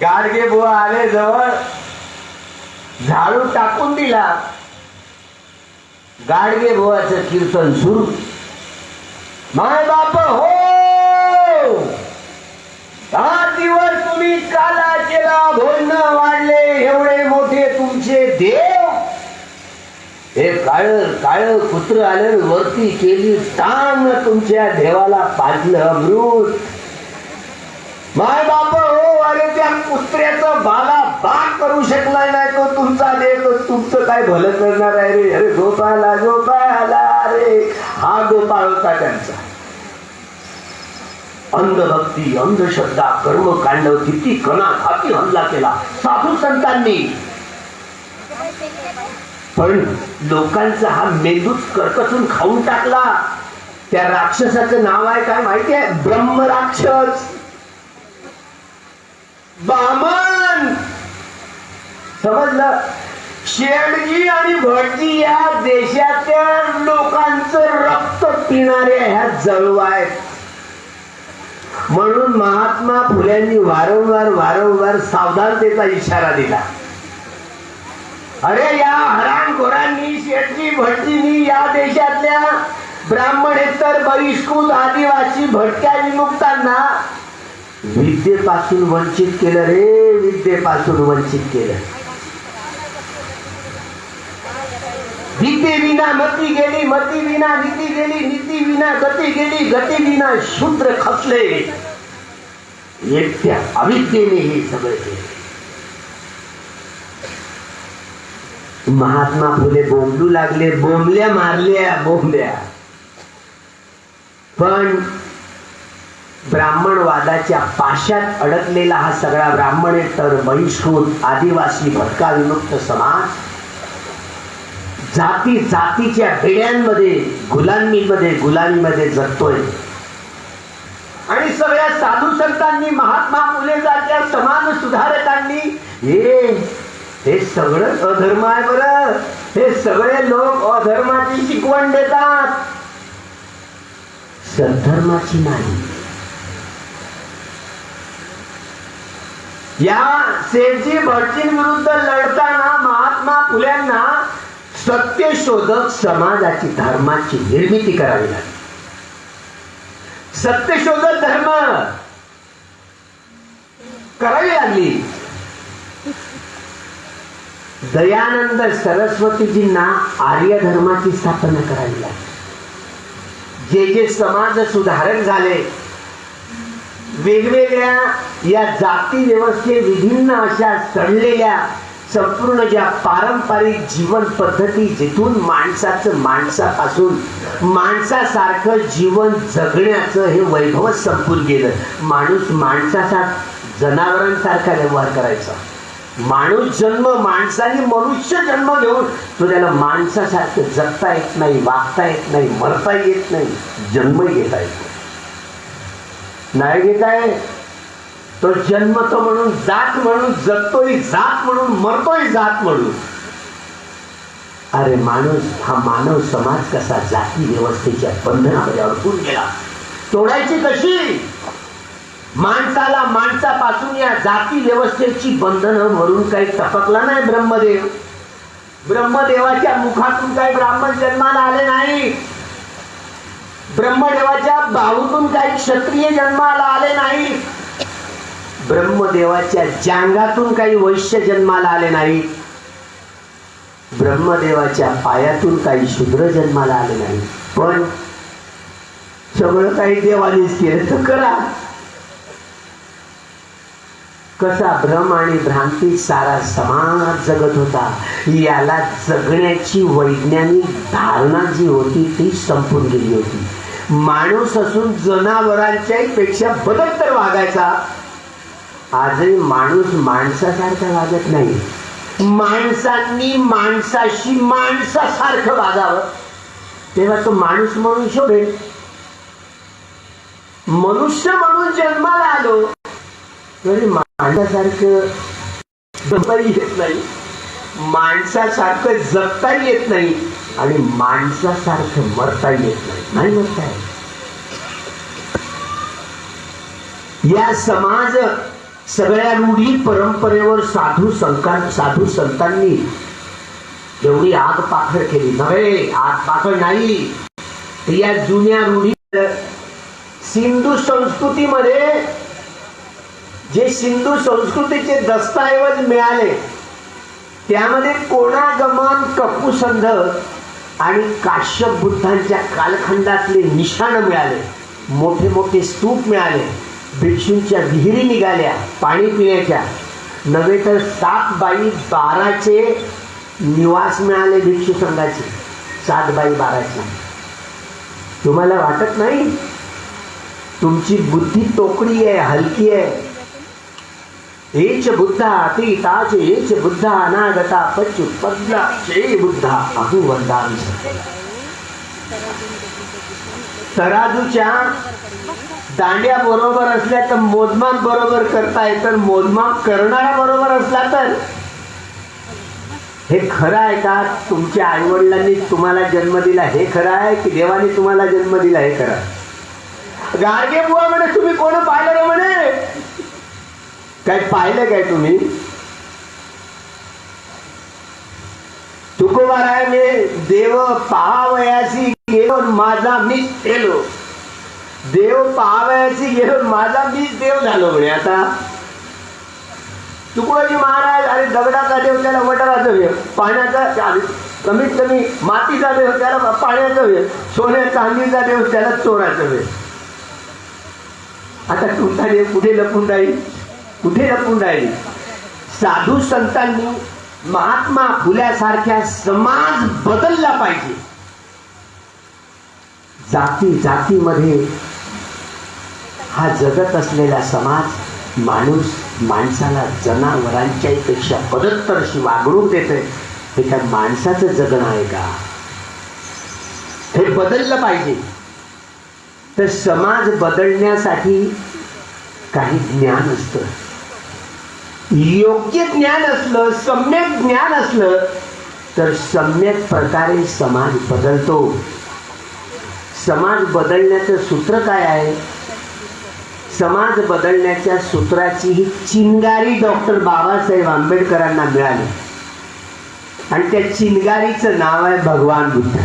गाडगे बुवा आले जवळ, झाडू टाकून दिला. गाडगे बुवाचं कीर्तन सुरू. माय बाप हो, 10 दिवस तुम्ही काला केला, भोजन वाढले, एवढे मोठे तुमचे देव. हे काळ काळ कुत्र आलं, वरती केली टांग, तुमच्या देवाला पाजलं अमृत. माय बाप हो, अरे त्या कुत्र्याचं बाला बाग करू शकला नाही तो तुमचा देव, तो तुमचं काय भलं करणार आहे रे. अरे गोपाला गोपाला रे, हा गोपाळ होता त्यांचा. अंधभक्ती, अंधश्रद्धा, कर्मकांड, किती कणाघाती हमला केला साधू संतांनी. पण लोकांचा हा मेंदूच करकसून खाऊन टाकला. त्या राक्षसाचं नाव आहे काय माहिती आहे? ब्रह्मराक्षस, बामन. समजलं? शेडजी आणि भटजी या देशाच्या लोकांचं रक्त पिणारे ह्या जळू आहेत. म्हणून महात्मा फुल्यांनी वारंवार सावधानतेचा इशारा दिला. अरे या हरामखोरांनी, शेटजी भटजींनी या देशातल्या ब्राह्मणेतर, बहिष्कृत, आदिवासी, भटक्या विमुक्तांना विद्येपासून वंचित केलं रे, विद्येपासून वंचित केलं. विद्ये विना मती गेली, मती विना नीती गेली, नीती विना गती गेली, गती विना शूद्र खचले. एकट्या अविद्येने हे सगळे केले. महात्मा फुले बोंबलू लागले, बोंबल्या मारल्या, बोंबल्या. पण ब्राह्मणवादाच्या पाशात अडकलेला हा सगळा ब्राह्मणेतर, बहिष्कृत, आदिवासी, भटका विमुक्त समाज जाती जातीच्या बेड्यांमध्ये, गुलामीमध्ये जगतोय. आणि सगळ्या साधू संतांनी, महात्मा फुलेंसारख्या समाज सुधारकांनी हे सगळं अधर्म आहे बरं. हे सगळे लोक अधर्माची शिकवण देतात, सद्धर्माची नाही. या शेठजी भटजींविरुद्ध लढताना महात्मा फुल्यांना सत्यशोधक समाजाची, धर्माची निर्मिती करावी लागली. सत्यशोधक धर्म करावी लागली. दयानंद सरस्वतीजींना आर्य धर्माची स्थापना करावी लागली. जे समाज सुधारक झाले, वेगवेगळ्या या जाती व्यवस्थे विभिन्न अशा सडलेल्या संपूर्ण ज्या पारंपरिक जीवन पद्धती, जिथून माणसाचं माणसापासून माणसासारखं जीवन जगण्याचं हे वैभव संपून गेलं. माणूस माणसासारखा जनावरांसारखा व्यवहार करायचा. माणूस जन्म, माणसाने मनुष्य जन्म घेऊन तो त्याला माणसासारखं जगता येत नाही, वागता येत नाही, मरता येत नाही, जन्म घेता येत नाही घेताय. तो जन्मतो म्हणून, जात म्हणून, जगतोय जात म्हणून, मरतोय जात म्हणून. अरे माणूस, हा मानव समाज कसा जाती व्यवस्थेच्या बंधनामध्ये अडकून गेला. तोडायची कशी? माणसाला माणसापासून या जाती व्यवस्थेची बंधनं भरून काही टपकला नाही ब्रह्मदेव. ब्रह्मदेवाच्या मुखातून काही ब्राह्मण जन्माला आले नाही. ब्रह्मदेवाच्या बाहूतून काही क्षत्रिय जन्माला आले नाही. ब्रह्मदेवाच्या जांघातून काही वैश्य जन्माला आले नाही. ब्रह्मदेवाच्या पायातून काही शूद्र जन्माला आले नाही. पण सगळं काही देवानेच केलं तर करा. कसा भ्रम आणि भ्रांती सारा समाज जगत होता. याला जगण्याची वैज्ञानिक धारणा जी होती ती संपून गेली होती. माणूस असून जनावरांच्या पेक्षा बदतर वागायचा. आजही माणूस माणसासारखा वागत नाही. माणसांनी माणसाशी माणसासारखं वागावं, तेव्हा तो माणूस म्हणून शोभेल. मनुष्य म्हणून जन्माला आलो तरी माणसासारखं जगता येत नाही, माणसासारखं जगता येत नाही आणि माणसासारखं मरता येत नाही. नाही मरता येत. या समाज सगळ्या रूढी परंपरेवर साधू संतांनी एवढी आग पाखड केली नव्हे. आग पाखड नाही, या जुन्या रूढी सिंधू संस्कृतीमध्ये जे सिंधू संस्कृतीचे दस्तऐवज मिळाले त्यामध्ये कोणागमन, कपुसंध आणि काश्यप बुद्धांच्या कालखंडातले निशाण मिळाले. मोठे मोठे स्तूप मिळाले. भिक्षूंच्या विहिरी निघाल्या पाणी पिण्याच्या. नव्हे तर 7 बाई 12चे निवास मिळाले भिक्षू संघाचे. 7 बाई 12चे. तुम्हाला वाटत नाही तुमची बुद्धी तोकडी आहे, हलकी आहे. एच बुद्धा अतीताच एच बुद्धा अनागता पच्युत्पद्ला चे बुद्धा अहुवंदांस. तराजूच्या दांड्या बरोबर असल्या तर मोजमाप बरोबर करता येतं. मोजमाप करणारा बरोबर असला तर हे खरं आहे का? तुमच्या आईवडिलांनी तुम्हाला जन्म दिला हे खरं आहे की देवाने तुम्हाला जन्म दिला हे खरं आहे? गाडगे बुवा म्हणे तुम्ही कोण पाहिलं रे म्हणे. काय पाहिलं काय तुम्ही? तुकोबाराय मी देव पहावयासी गेलो माझा मीच गेलो. देव पहावयासी गेलो माझा मीच देव झालो म्हणे. आता तुकोबाजी महाराज अरे दगडाचा देव त्याला वटाराचा देव, पाण्याचा कमीत कमी मातीचा देव त्याला पाण्याचा देव, सोन्या चांदीचा देव त्याला चोराचा देव. आता तुमचा देव कुठे लपून राहील? कुठे लपून राहील? साधू संतांनी महात्मा फुल्यासारख्या समाज बदलला पाहिजे. जाती जातीमध्ये हा जगत असलेला समाज माणूस माणसाला जनावरांच्या पेक्षा बदत्तर अशी वागणूक देते. हे काय माणसाचं जगणं आहे का? हे बदललं पाहिजे. तर समाज बदलण्यासाठी काही ज्ञान असतं. योग्य ज्ञान असलं, सम्यक ज्ञान असलं तर सम्यक प्रकारे समाज बदलतो. समाज बदलण्याचं सूत्र काय आहे? समाज बदलण्याच्या सूत्राची ही चिंगारी डॉक्टर बाबासाहेब आंबेडकरांना मिळाली आणि त्या चिंगारीचं नाव आहे भगवान बुद्ध.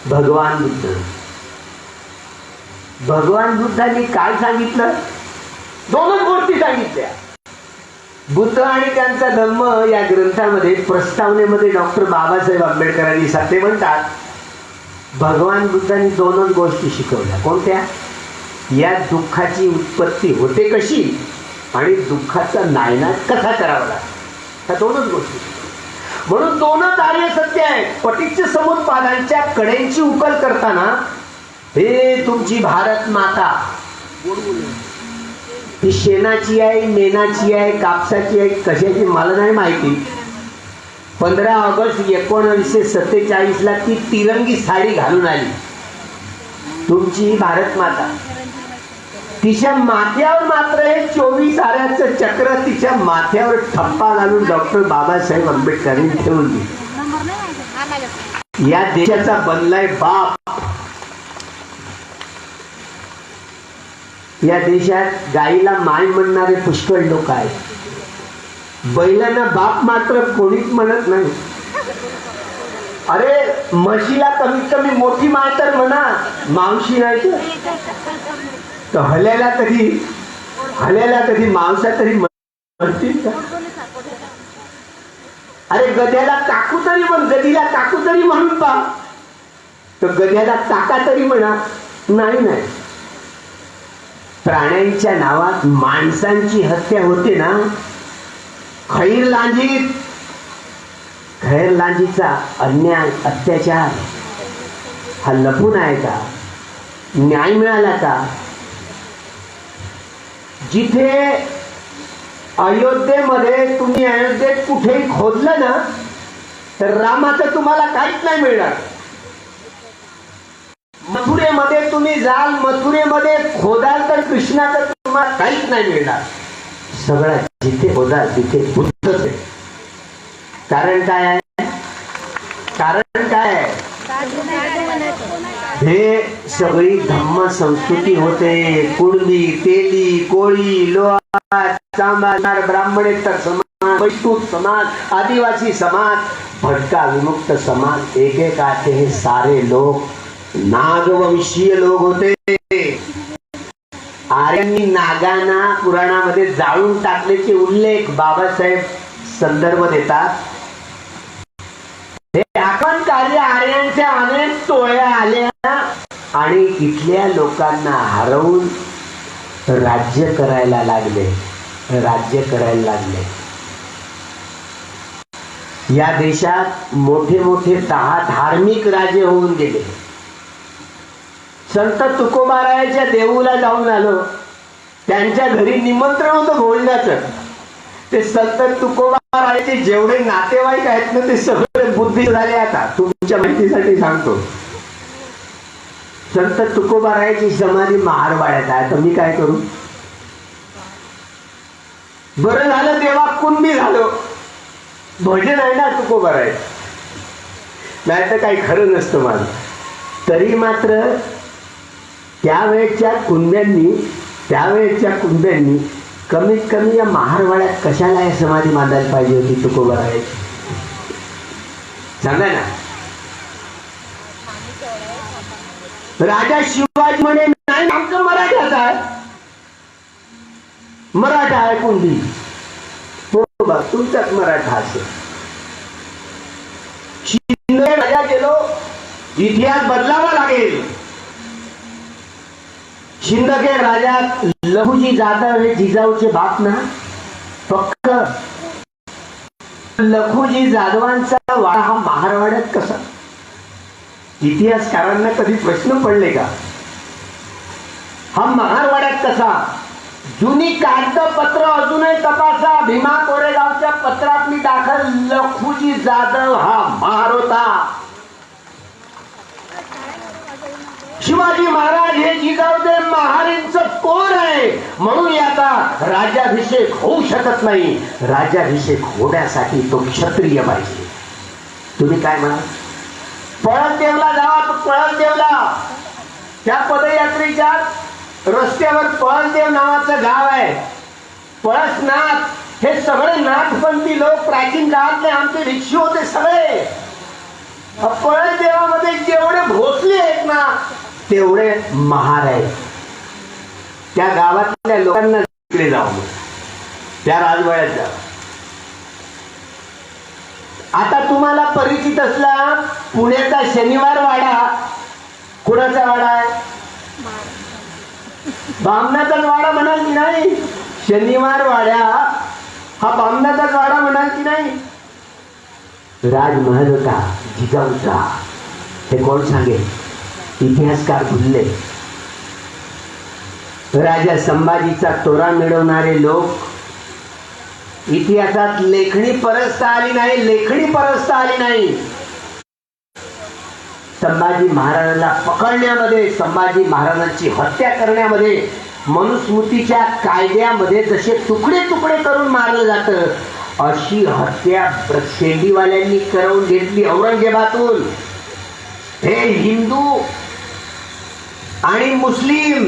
भगवान बुद्ध. भगवान बुद्धांनी काय सांगितलं? 2 गोष्टी सांगितल्या. बुद्ध आणि त्यांचा धम्म या ग्रंथामध्ये प्रस्तावनेमध्ये डॉक्टर बाबासाहेब आंबेडकरांनी ते म्हणतात भगवान बुद्धांनी 2 गोष्टी शिकवल्या. कोणत्या? या दुःखाची उत्पत्ती होते कशी आणि दुःखाचा नायनाट कसा करावा लागतो. त्या 2च गोष्टी. म्हणून 2च आर्य सत्य आहेत. पटीच्य समुत्पादांच्या कड्यांची उकल करताना हे तुमची भारत माता ती शेणाची आहे, मेणाची आहे, कापसाची आहे, कशाची मला नाही माहिती. 15 ऑगस्ट 1947 ती तिरंगी साडी घालून आली तुमची भारत माता. तिच्या माथ्यावर मात्र हे 24 आऱ्याचं चक्र तिच्या माथ्यावर ठप्पा घालून डॉक्टर बाबासाहेब आंबेडकरांनी ठेवली. या देशाचा बनलाय बाप. या देशात गाईला माय म्हणणारे पुष्कळ लोक आहेत. बैलांना बाप मात्र कोणीच म्हणत नाही. अरे म्हशीला कमीत कमी मोठी माय तर म्हणा, मावशी नाही तर हल्याला कधी मावसा तरी म्हणतील का? अरे गध्याला काकू तरी म्हण, गदीला काकू तरी म्हणून पा, तर गध्याला काका तरी म्हणा. नाही. प्राण्यांच्या नावात माणसांची हत्या होते ना. खैरलांजीचा अन्याय अत्याचार हा लपून आहे का? न्याय मिळाला का? जिथे अयोध्येमध्ये तुम्ही अयोध्येत कुठेही खोदलं ना तर रामाचं तुम्हाला काहीच नाही मिळणार. मथुरेमध्ये तुम्ही जाल, मथुरेमध्ये खोदाल तर कृष्णाचं तुम्हाला काहीच नाही मिळणार. सगळं जिथे खोदाल तिथे बुद्धच आहे. कारण काय आहे? कारण काय? हे सगळी धम्म संस्कृती होते. कुणबी, तेली, कोळी, लोहार, चांभार, ब्राह्मणेतर समाज, वैष्णव समाज, आदिवासी समाज, भटका विमुक्त समाज, एकेकाचे हे सारे लोक नागवंशीय लोक होते. आर्यांनी नागांना पुराणामध्ये जाळून टाकल्याचे उल्लेख बाबासाहेब संदर्भ देतात. हे आक्रमणकारी आर्यांच्या अनेक टोळ्या आल्या आणि इथल्या लोकांना हरवून राज्य करायला लागले. या देशात मोठे मोठे 10 धार्मिक राजे होऊन गेले. संत तुकोबारायाच्या देऊला जाऊन आलो. त्यांच्या घरी निमंत्रण होतं भोजनाचं. ते संत तुकोबारायाचे जेवढे नातेवाईक आहेत ना ते सगळे बुद्धी झाले. आता तुमच्या माहितीसाठी सांगतो, संत तुकोबारायाची समाधी महारवाड्यात आहे. तर मी काय करू? बरं झालं तेव्हा कुणबी झालो. भजन आहे ना तुकोबाराय, नाही तर काही खरं नसतं माझं. तरी मात्र त्यावेळेच्या कुंब्यांनी कमीत कमी या महारवाड्यात कशाला या समाधी बांधायला पाहिजे होती तुकोबारायाची? सांगा ना. राजा शिवाजी म्हणे नाही, आमचं मराठाच आहे, मराठा आहे कुंडी. हो बा, तुमचाच मराठा असेल. शिंदे राजा गेलो, इतिहास बदलावा लागेल. शिंदे राजा लहुजी जाधव हे जिजाऊचे बाप ना. फक्त लखुजी जाधवांचा वाडा हा महारवाड्यात कसा? इतिहासकारांना कधी प्रश्न पडले का हा महारवाड्यात कसा? जुनी कागदपत्र अजूनही तपासा. भीमा कोरेगावच्या पत्रात मी दाखल लखुजी जाधव हा महार होता. शिवाजी महाराज हे जिजाऊचे महारींचं कोण आहे म्हणून याचा राज्याभिषेक होऊ शकत नाही. राज्याभिषेक होण्यासाठी तो क्षत्रिय पाहिजे. तुम्ही काय म्हणा? पळसदेवला जावा. तो पळसदेवला त्या पदयात्रेच्या रस्त्यावर पळसदेव नावाचं गाव आहे. पळसनाथ हे सगळे नाथपंथी लोक प्राचीन काळातले आमचे भिक्षू होते सगळे. पळसदेवामध्ये जेवढे भोसले आहेत ना तेवढे महार आहेत. त्या गावातल्या लोकांना तिकडे जाऊ, त्या राजवाड्यात जा. आता तुम्हाला परिचित असला पुण्याचा शनिवार वाडा. कुणाचा वाडा आहे? बामणाचाच वाडा म्हणाल की नाही? शनिवार वाड्या हा बामणाचाच वाडा म्हणाल की नाही? राजमहल होता जिजाऊचा. हे कोण सांगेल? इतिहासकार भुलले. राजा संभाजीचा तोरा मिळवणारे लोक इतिहासात लेखणी परस्ता आली नाही. संभाजी महाराजांना पकडण्यामध्ये, संभाजी महाराजांची हत्या करण्यामध्ये, मनुस्मृतीच्या कायद्यामध्ये जसे तुकडे तुकडे करून मारलं जातं अशी हत्या शेंडीवाल्यांनी करून घेतली औरंगजेबातून. हे हिंदू आणि मुस्लिम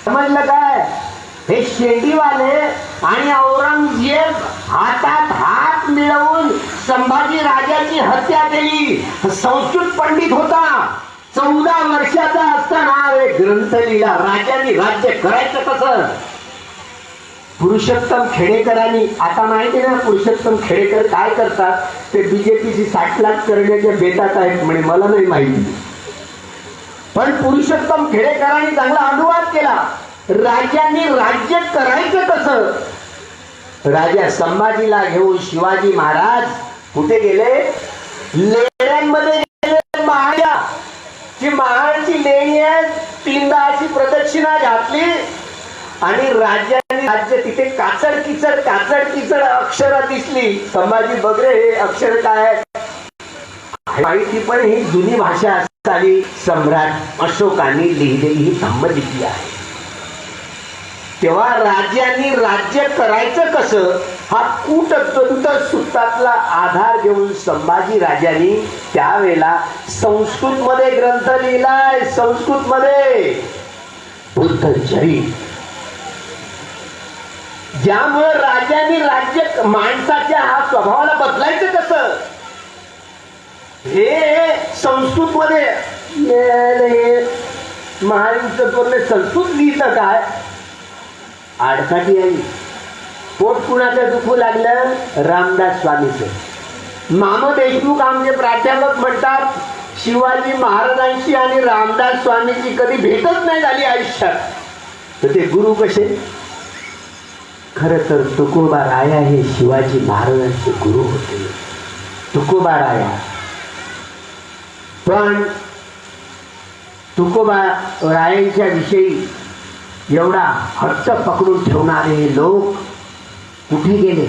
समजलं काय? हे शेंडीवाले आणि औरंगजेब हातात हात मिळवून संभाजी राजाची हत्या केली. संस्कृत पंडित होता, 14 वर्षाचा असताना एक ग्रंथ लिहिला, राजांनी राज्य करायचं कसं. पुरुषोत्तम खेडेकरांनी, आता माहिती ना पुरुषोत्तम खेडेकर काय करतात ते? बीजेपीची साठलाट करण्याच्या बेतात आहेत म्हणे, मला नाही माहिती. पण पुरुषोत्तम खेडेकरांनी चांगला अनुवाद केला. राजांनी राज्य करायचं कसं. राजा संभाजीला घेऊन शिवाजी महाराज कुठे गेले? लेण्यांमध्ये गेले. महाडची लेणी आहे, 3दा अशी प्रदक्षिणा घातली आणि राज्याने राज्य तिथे काचड किचड अक्षर दिसली. संभाजी बघरे हे अक्षर काय माहिती, पण ही जुनी भाषा असताना सम्राट अशोकाने लिहिलेली ही धम्मलिपी आहे. तेव्हा राज्यांनी राज्य करायचं कसं हा कूटद्वंद सूत्रातला आधार घेऊन संभाजी राजांनी त्यावेळेला संस्कृत मध्ये ग्रंथ लिहिलाय. संस्कृत मध्ये बुद्धचरित, ज्यामुळे राजांनी राज्य माणसाच्या हा स्वभावाला बदलायचं कसं हे संस्कृत मध्ये महाराष्ट्र संस्कृत लिहितं काय आडकाठी आहे. पोट कुणाचं दुखू लागलं? रामदास स्वामीचं. मामा देशमुख आमचे प्राध्यापक म्हणतात शिवाजी महाराजांची आणि रामदास स्वामीची कधी भेटच नाही झाली आयुष्यात. तर ते गुरु कसे? खर तर तुकोबा राया हे शिवाजी महाराजांचे गुरु होते. तुकोबा राया. पण तुकोबा रायांच्या विषयी एवढा हट्ट पकडून ठेवणारे लोक कुठे गेले?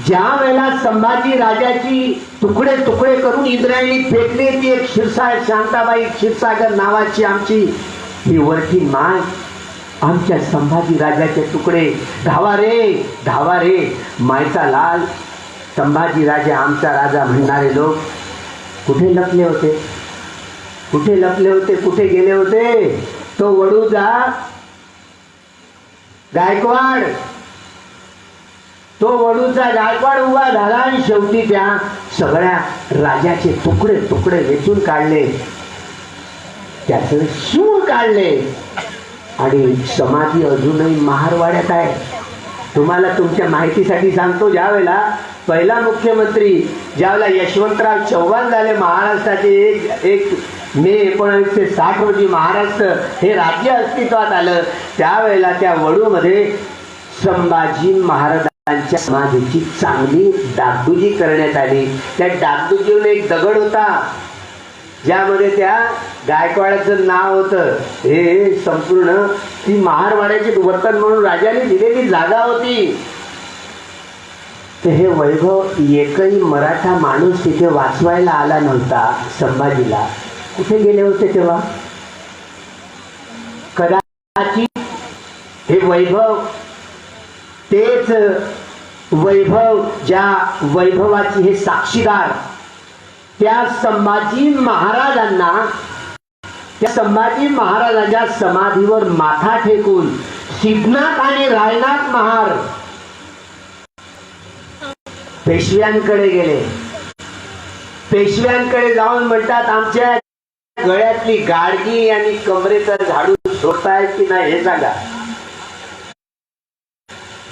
ज्या वेळेला संभाजी राजाची तुकडे तुकडे करून इंद्रायणी फेकले, ती एक क्षीरसागर, शांताबाई क्षीरसागर नावाची आमची ही वरती माय, आमच्या संभाजी राजाचे तुकडे धावा रे मायचा लाल संभाजी राजा आमचा राजा म्हणणारे लोक कुठे लपले होते? कुठे लपले होते? कुठे गेले होते? तो वडूचा गायकवाड, तो वडूचा गायकवाड उभा झाला आणि शेवटी त्या सगळ्या राजाचे तुकडे तुकडे वेचून काढले, त्याचं शूळ काढले आणि समाधी अजूनही महारवाड्यात आहे. तुम्हाला तुमच्या माहितीसाठी सांगतो, ज्यावेळेला पहिला मुख्यमंत्री ज्यावेळेला यशवंतराव चव्हाण झाले महाराष्ट्राचे, एक मे 1960 रोजी महाराष्ट्र हे राज्य अस्तित्वात आलं, त्यावेळेला त्या वडूमध्ये संभाजी महाराजांच्या समाधीची चांगली डागडुजी करण्यात आली. त्या डागडुजीवर एक दगड होता ज्यामध्ये त्या गायकवाडाचं नाव होतं. हे संपूर्ण ती महारवाड्याचे वर्तन म्हणून राजाने दिलेली जागा होती. तर हे वैभव एकही मराठा माणूस तिथे वाचवायला आला नव्हता. संभाजीला कुठे गेले होते तेव्हा? कदाचित हे वैभव तेच वैभव, ज्या वैभवाची हे साक्षीदार त्या संभाजी महाराजांना, त्या संभाजी महाराजांच्या समाधीवर माथा टेकून सिद्धनाथ आणि रायनाथ महार पेशव्यांकडे गेले. पेशव्यांकडे जाऊन म्हणतात आमच्या गळ्यातली गाडगी आणि कमरेचं झाडू सोडताय की नाही हे सांगा.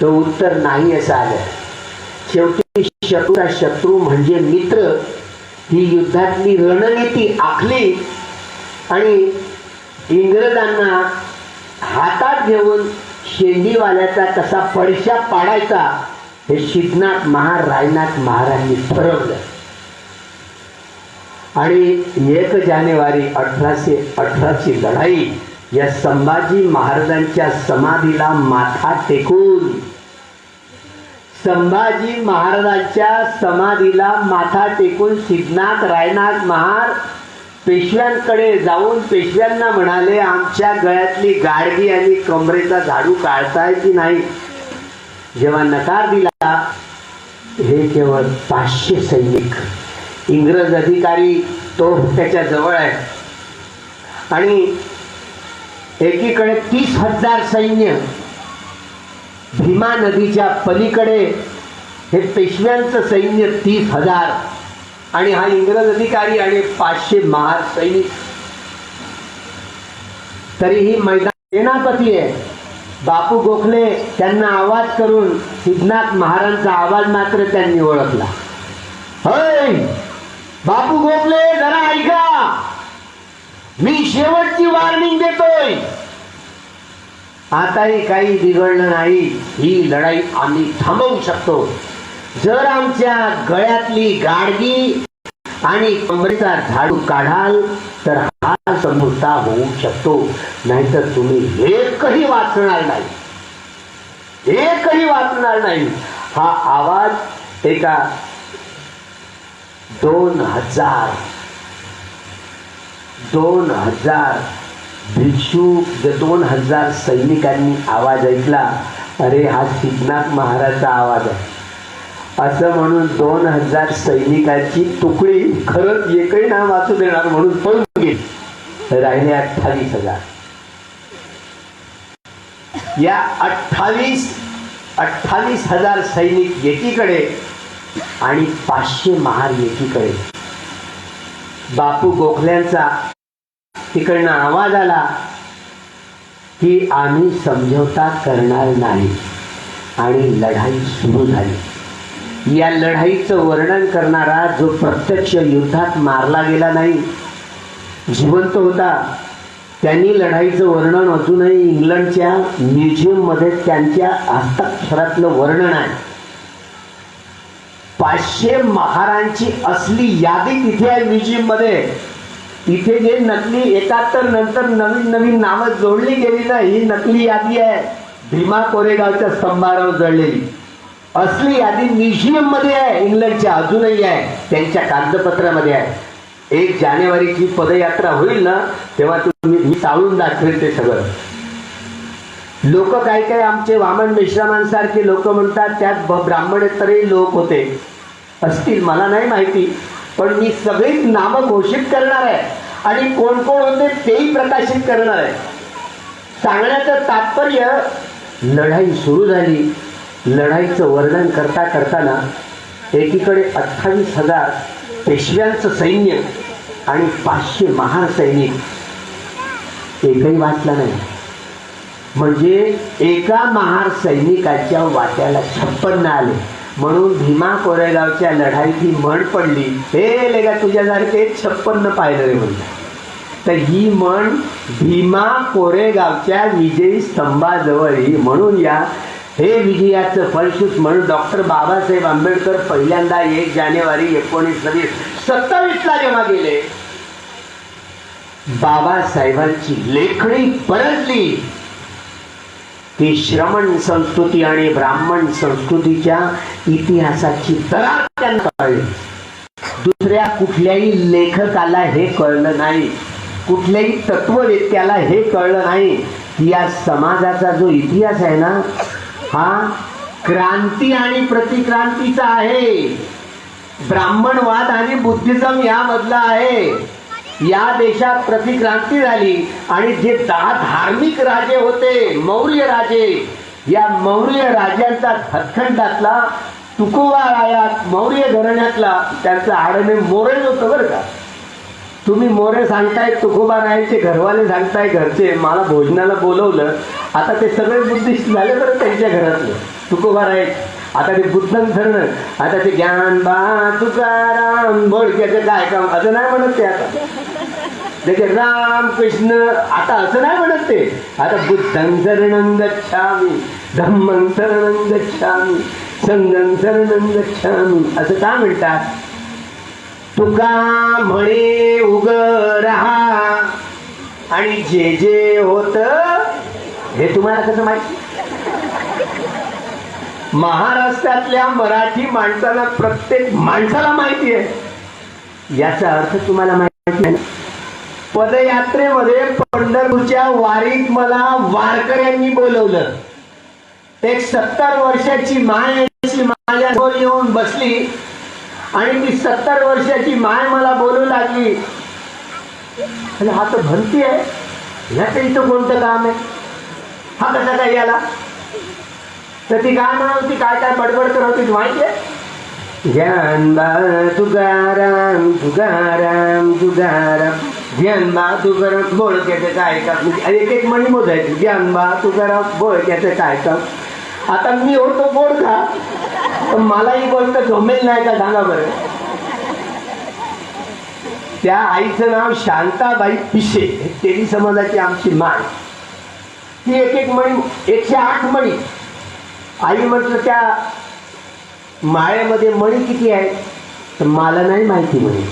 तो उत्तर नाही असं आलं. शेवटी शत्रूचा शत्रू म्हणजे मित्र ही युद्धातली रणनीती आखली आणि इंग्रजांना हातात घेऊन शेंडीवाल्याचा कसा पडशा पाडायचा हे सिद्धनाथ महार रायनाथ महाराजांनी ठरवलं. आणि 1 जानेवारी 1818 लढाई या संभाजी महाराजांच्या समाधीला माथा टेकून, संभाजी महाराजांच्या समाधीला माथा टेकून सिद्धनाथ रायनाथ महार पेशव्यांकडे जाऊन पेशव्यांना म्हणाले आमच्या गळ्यातली गाडगी आणि कमरेचा झाडू काढताय की नाही. जेव्हा नकार दिला, हे केवळ 500 सैनिक, इंग्रज अधिकारी तो त्याच्या जवळ आहे आणि एकीकडे 30,000 सैन्य, भीमा नदीच्या पलीकडे हे पेशव्यांचं सैन्य 30,000 आणि हा इंग्रज अधिकारी आणि 500 महार सैनिक. तरीही मैदान सेनापती आहे बापू गोखले, त्यांना आवाज करून सिद्धनाथ महाराजांचा आवाज मात्र त्यांनी ओळखला. होय बापू गोखले, जरा ऐका, मी शेवटची वॉर्निंग देतोय. आताही काही बिघडलं नाही, ही लढाई आम्ही थांबवू शकतो जर आमच्या गळ्यातली गाडगी आणि कमरेचा झाडू काढाल तर हा समोसा होऊ शकतो, नाहीतर तुम्ही एकही वाचणार नाही, एकही वाचणार नाही. हा आवाज एका 2000 भिक्षू 2000 सैनिकांनी आवाज ऐकला अरे हा सिद्धनाथ महाराजचा आवाज आहे असं म्हणून 2000 सैनिकांची तुकडी खरंच एकही नाव वाचू देणार म्हणून पळून गेली. राहिले 28,000. या 28,000 सैनिक एकीकडे आणि 500 महार एकीकडे. बापू गोखल्यांचा तिकडनं आवाज आला की आम्ही समझोता करणार नाही आणि लढाई सुरू झाली. या लढाईचं वर्णन करणारा जो प्रत्यक्ष युद्धात मारला गेला नाही, जिवंत होता, त्यांनी लढाईचं वर्णन अजूनही इंग्लंडच्या म्युझियम मध्ये त्यांच्या हस्ताक्षरातलं वर्णन आहे. 500 महारांची असली यादी तिथे आहे म्युझियम मध्ये. इथे जे नकली एकाहत्तर नंतर नवीन नवीन नावं जोडली गेली ना, ही नकली यादी आहे. भीमा कोरेगावच्या स्तंभावर जळलेली असली यादी म्युझियम मध्ये आहे, इंग्लंडच्या अजूनही आहे, त्यांच्या कागदपत्रामध्ये आहे. 1 जानेवारीची पदयात्रा होईल ना, तेव्हा मी चालून दाखवेल ते सगळं. लोक काय काय आमचे वामन मेश्रामांसारखे लोक म्हणतात त्यात ब्राह्मणेतरही लोक होते असतील, मला नाही माहिती, पण मी सगळीच नामं घोषित करणार आहे आणि कोण कोण होते तेही प्रकाशित करणार आहे. सांगण्याचं तात्पर्य, लढाई सुरू झाली. लढाईचं वर्णन करता करताना एकीकडे 28,000 पेशव्यांचं सैन्य आणि 500 महार सैनिक, एकही वाचला नाही. म्हणजे एका महार सैनिकाच्या वाट्याला 56 आले. म्हणून भीमा कोरेगावच्या लढाईची म्हण पडली, हे लेगा तुझ्यासारखे 56 पाहिलं रे म्हणतात. तर ही म्हण भीमा कोरेगावच्या विजयी स्तंभाजवळ, म्हणून या हे विजयाचं फलश्रुत म्हणून डॉक्टर बाबासाहेब आंबेडकर पहिल्यांदा 1 जानेवारी 1927 जेव्हा गेले, बाबासाहेबांची लेखणी परतली की श्रमण संस्कृती आणि ब्राह्मण संस्कृतीच्या इतिहासाची दरार त्यांना कळली. दुसऱ्या कुठल्याही लेखकाला हे कळलं नाही, कुठल्याही तत्ववेत्याला हे कळलं नाही की या समाजाचा जो इतिहास आहे ना, हा क्रांती आणि प्रतिक्रांतीचा आहे. ब्राह्मणवाद आणि बुद्धिझम यामधला आहे. या देशात प्रतिक्रांती झाली आणि जे 10 धार्मिक राजे होते, मौर्य राजे, या मौर्य राजांचा हत्खंडातला तुकोबा राया मौर्य घराण्यातला, त्यांचं आडणे मोरे होतं बरं का. तुम्ही मोरे सांगताय, तुकोबा रायांचे घरवाले सांगताय, घरचे मला भोजनाला बोलवलं. आता ते सगळे बुद्धिस्ट झाले बरं त्यांच्या घरातले तुकोबा राय. आता ते बुद्धन धरणं, आता ते ज्ञानबा तुकाराम बोळक्याचं काय काम असं नाही म्हणत ते. आता त्याचे राम कृष्ण आता असं नाही म्हणत ते. आता बुद्धं शरणं गच्छामि, धम्मं शरणं गच्छामि, संघं शरणं गच्छामि असं का म्हणतात. तुका म्हणे उग रहा आणि जे जे होत हे तुम्हाला कसं माहिती. महाराष्ट्रातल्या मराठी माणसाला, प्रत्येक माणसाला माहिती आहे. याचा अर्थ तुम्हाला माहिती आहे. पदयात्रेमध्ये पंढरपूरच्या वारीत मला वारकऱ्यांनी बोलवलं. एक 70 वर्षाची माय माझ्याजवळ येऊन बसली आणि ती 70 वर्षाची माय मला बोलू लागली, हा तर भंती आहे, ह्याचं इथं कोणतं काम आहे, हा कसा काय याला. तर ती काय म्हणत होती, काय काय बडबड करत होती माहिती आहे. ज्ञानबा तुकाराम तुकाराम तुकाराम, ज्ञानबा तुकाराम बोळक्याचं काय काम, एक एक म्हणी मोजायची. ज्ञानबा तुकाराम बोळक्याचं काय काम. आता मी होतो बोडखा, पण मलाही बोलतं जमेल नाही का सांगा बरं. त्या आईचं नाव शांताबाई पिशे, तेली समाजाची आमची माय. ती एक एक म्हणी, 108 म्हणी. आई म्हटलं त्या माळेमध्ये मणी किती आहे, तर मला नाही माहिती म्हणे.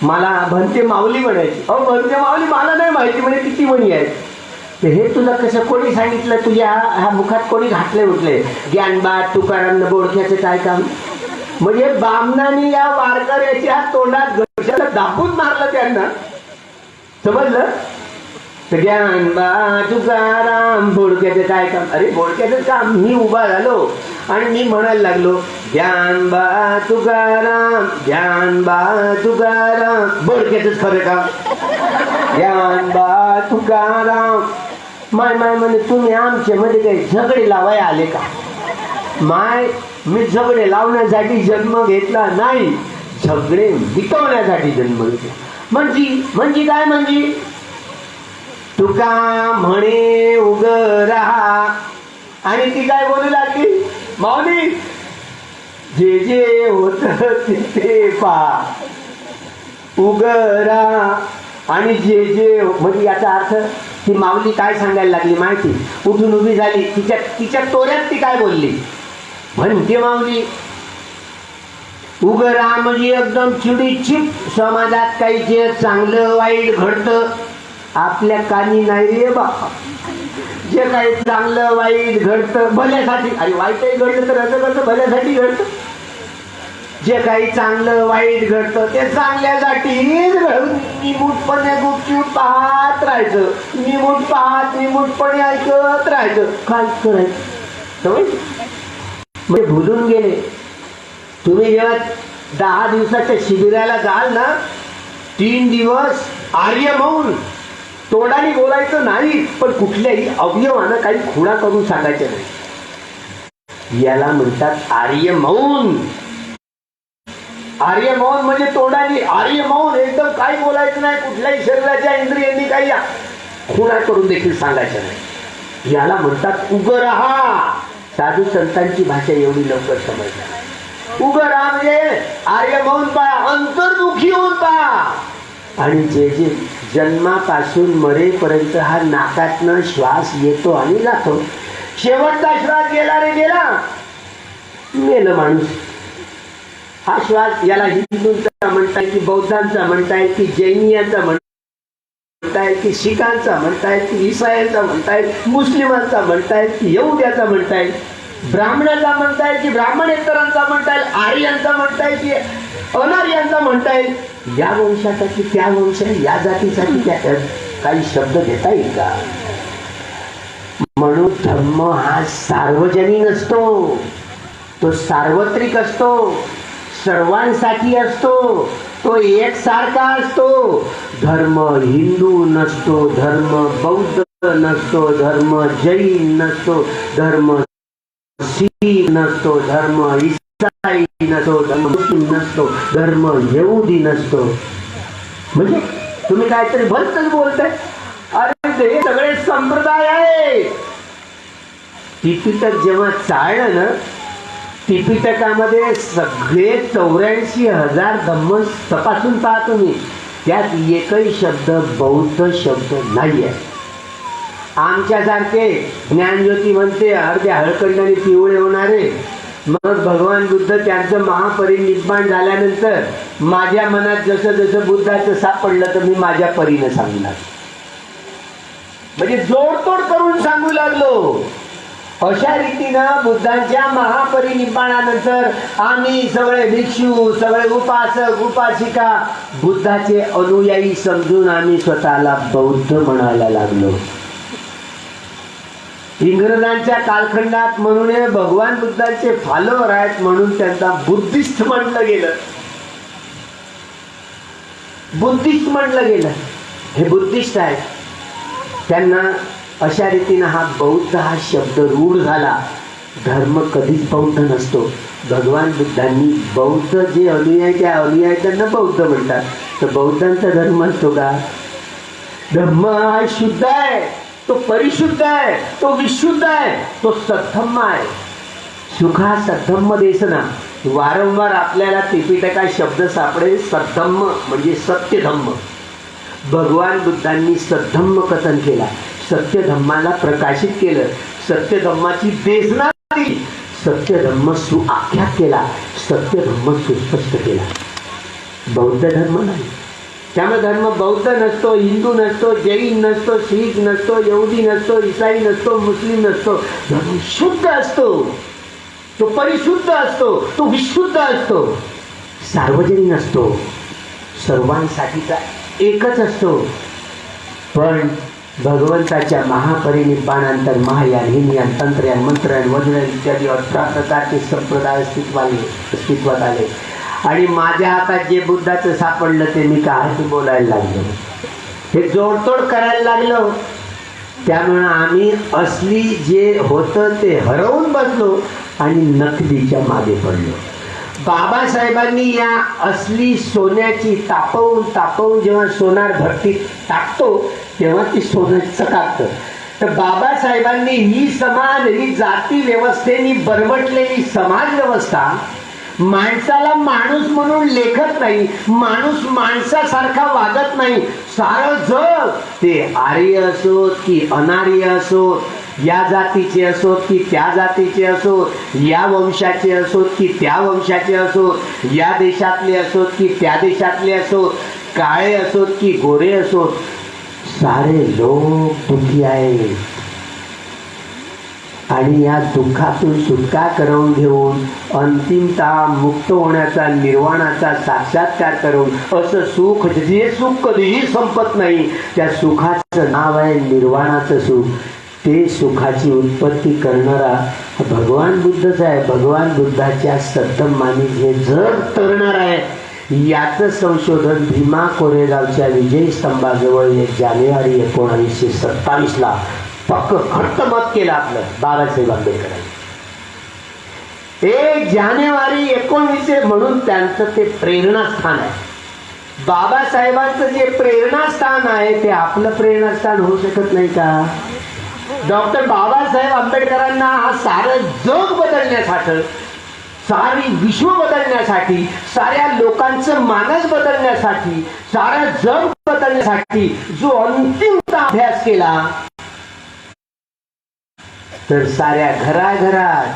मला भंते माऊली म्हणायची. अहो भंते माऊली मला नाही माहिती म्हणे किती मणी आहेत. तर हे तुला कसं कोणी सांगितलं, तुझ्या ह्या मुखात कोणी घातले उठले. ज्ञानबा तुकाराम बोडक्याचे काय काम. म्हणजे बामणाने या वारकऱ्याच्या तोंडात घशाला दाबून मारलं त्यांना, समजलं. तर ज्ञानबा तुकाराम बोडक्याचं काय काम? अरे बोडक्याचं काम. मी उभा झालो आणि मी म्हणायला लागलो ज्ञानबा तुकाराम ज्ञानबा तुकाराम. बोडक्याचंच खरं काम. ज्ञानबा तुकाराम. माय म्हणे तुम्ही आमच्या मध्ये काही झगडे लावाय आले का? माय मी झगडे लावण्यासाठी जन्म घेतला नाही, झगडे मिटवण्यासाठी जन्म घेतला. म्हणजे काय? म्हणजे तुका म्हणे उग राहा. आणि ती काय बोलू लागली? माऊली जे जे होत ते पा उग राहा. आणि जे जे म्हणजे याचा अर्थ ती माऊली काय सांगायला लागली माहिती? उठून उभी झाली. तिच्या तोऱ्यात ती काय बोलली? म्हणते माऊली उग राहा म्हणजे एकदम चिडीचिप. समाजात काही जे चांगलं वाईट घडतं आपल्या कानी नाही रे बाबा. जे काही चांगलं वाईट घडतं भल्यासाठी. अरे वाईटही घडलं तर असं कसं भल्यासाठी घडतं? जे काही चांगलं वाईट घडतं ते चांगल्यासाठीच घडून निमूटपणे गुपचूप पाहत राहायचं. निमूटपणे ऐकत राहायचं. काय करायचं? म्हणजे भुलून गेले. तुम्ही जेव्हा 10 दिवसाच्या शिबिराला जाल ना, 3 दिवस आर्य मौन. तोंडाने बोलायचं नाही, पण कुठल्याही अवयवानं काही खुणा करून सांगायचं नाही. याला म्हणतात आर्य मौन. आर्य मौन म्हणजे तोंडाने आर्य मौन. एकदम काही बोलायचं नाही. कुठल्याही शरीराच्या इंद्रियांनी काही खुणा करून देखील सांगायचं नाही. याला म्हणतात उभं राहा. साधू संतांची भाषा एवढी लवकर समजणार नाही. उभं राहा म्हणजे आर्य मौन पहा, अंतर्मुखी होऊन पहा. आणि जे जे जन्मापासून मरेपर्यंत हा नाकातनं श्वास येतो आणि जातो. शेवटचा श्वास गेला रे गेला, मेलं माणूस. हा श्वास याला हिंदूंचा म्हणताय की बौद्धांचा म्हणताय की जैनियांचा म्हणताय की शिखांचा म्हणताय की इसायांचा म्हणताय, मुस्लिमांचा म्हणताय की यहुद्याचा म्हणताय, ब्राह्मणाचा म्हणताय की ब्राह्मणेतरांचा म्हणताय, आर्यांचा म्हणताय की अनार्यांचा म्हणताय. या वंशाचा की त्या वंश, या जातीसाठी त्या काही शब्द घेता येईल का? म्हणून धर्म हा सार्वजनिक असतो, तो सार्वत्रिक असतो, सर्वांसाठी असतो, तो एकसारखा असतो. धर्म हिंदू नसतो, धर्म बौद्ध नसतो, धर्म जैन नसतो, धर्म शीख नसतो, धर्म इसाई नसतो, धर्म मुस्लिम नसतो, धर्म यहुदी नसतो. म्हणजे तुम्ही काहीतरी भलतच बोलताय. अरे हे सगळे संप्रदाय आहे. त्रिपिटक जेव्हा चाळलं ना, त्रिपिटकामध्ये सगळे 84,000 धम्म तपासून पहा तुम्ही, त्यात एकही शब्द बौद्ध शब्द नाहीये. आमच्यासारखे ज्ञानज्योती म्हणते अर्ध्या हळकंडाने पिवळे होणारे. मग भगवान बुद्ध त्यांचं महापरिनिर्वाण झाल्यानंतर माझ्या मनात जसं जसं बुद्धाचं सापडलं तर मी माझ्या परीने सांगू लागलो. म्हणजे जोडतोड करून सांगू लागलो. अशा रीतीनं बुद्धांच्या महापरिनिर्वाणानंतर आम्ही सगळे भिक्षू, सगळे उपासक उपासिका बुद्धाचे अनुयायी समजून आम्ही स्वतःला बौद्ध म्हणायला लागलो. इंग्रजांच्या कालखंडात म्हणून भगवान बुद्धांचे फॉलोअर आहेत म्हणून त्यांना बुद्धिस्ट म्हटलं गेलं. बुद्धिस्ट म्हटलं गेलं. हे बुद्धिस्ट आहेत. त्यांना अशा रीतीनं हा बौद्ध हा शब्द रूढ झाला. धर्म कधीच बौद्ध नसतो. भगवान बुद्धांनी बौद्ध जे अनुयायी त्या अनुयायी त्यांना बौद्ध म्हणतात. तर बौद्धांचा धर्म असतो का? धर्म हा शुद्ध आहे, तो परिशुद्ध आहे, तो विशुद्ध आहे, तो सद्धम्म आहे. सुखा सद्धम्म देसना. वारंवार आपल्याला त्रिपिटकात शब्द सापडेल. सद्धम्म म्हणजे सत्यधम्म. भगवान बुद्धांनी सद्धम्म कथन केला, सत्यधम्माला प्रकाशित केलं, सत्यधम्माची देशना दिली, सत्यधम्म सुआख्यात केला, सत्यधम्म सुस्पष्ट केला. बौद्ध धर्म नाही. त्यामुळे धर्म बौद्ध नसतो, हिंदू नसतो, जैन नसतो, शीख नसतो, यहुदी नसतो, इसाई नसतो, मुस्लिम नसतो. धर्म शुद्ध असतो, तो परिशुद्ध असतो, तो विशुद्ध असतो, सार्वजनिक असतो, सर्वांसाठीचा एकच असतो. पण भगवंताच्या महापरिनिब्बाणानंतर महायान तंत्रयान मंत्रयान वज्रयान इत्यादी 18 प्रकारचे संप्रदाय अस्तित्वात आले आणि माझ्या हातात जे बुद्धाचं सापडलं ते मी काय ते बोलायला लागलो, हे जोडतोड करायला लागलो. त्यामुळे आम्ही असली जे होतं ते हरवून बसलो आणि नकलीच्या मागे पडलो. बाबासाहेबांनी या असली सोन्याची तापवून जेव्हा सोनार भट्टीत टाकतो तेव्हा ती सोनं चकाकतं. तर बाबासाहेबांनी ही जाती व्यवस्थेने बरबटलेली समाज व्यवस्था माणसाला माणूस म्हणून लेखत नाही, माणूस माणसासारखा वागत नाही. सारं जग ते आर्य असोत की अनार्य असोत, या जातीचे असोत की त्या जातीचे असोत, या वंशाचे असोत की त्या वंशाचे असोत, या देशातले असोत की त्या देशातले असोत, काळे असोत की गोरे असोत, सारे लोक दुःखी आहेत. आणि या दुःखातून सुटका करून घेऊन अंतिमतः मुक्त होण्याचा निर्वाणाचा साक्षात्कार करून असं सुख, जे सुख कधीही संपत नाही, त्या सुखाचं नाव आहे निर्वाणाचं सुख. ते सुखाची उत्पत्ती करणारा भगवान बुद्धच आहे. भगवान बुद्धाच्या सद्दमानी जे जग तरणार आहे याचं संशोधन भीमा कोरेगावच्या विजय स्तंभाजवळ 1 जानेवारी 1927 पक्क घट्ट मत केलं आपलं बाबासाहेब आंबेडकरांनी. 1 जानेवारी 19 म्हणून त्यांचं ते प्रेरणास्थान आहे. बाबासाहेबांचं जे प्रेरणास्थान आहे ते आपलं प्रेरणास्थान होऊ शकत नाही का? डॉक्टर बाबासाहेब आंबेडकरांना हा सारं जग बदलण्यासाठी, सारी विश्व बदलण्यासाठी, साऱ्या लोकांचं मानस बदलण्यासाठी, सारं जग बदलण्यासाठी जो अंतिम अभ्यास केला, तर साऱ्या घराघरात,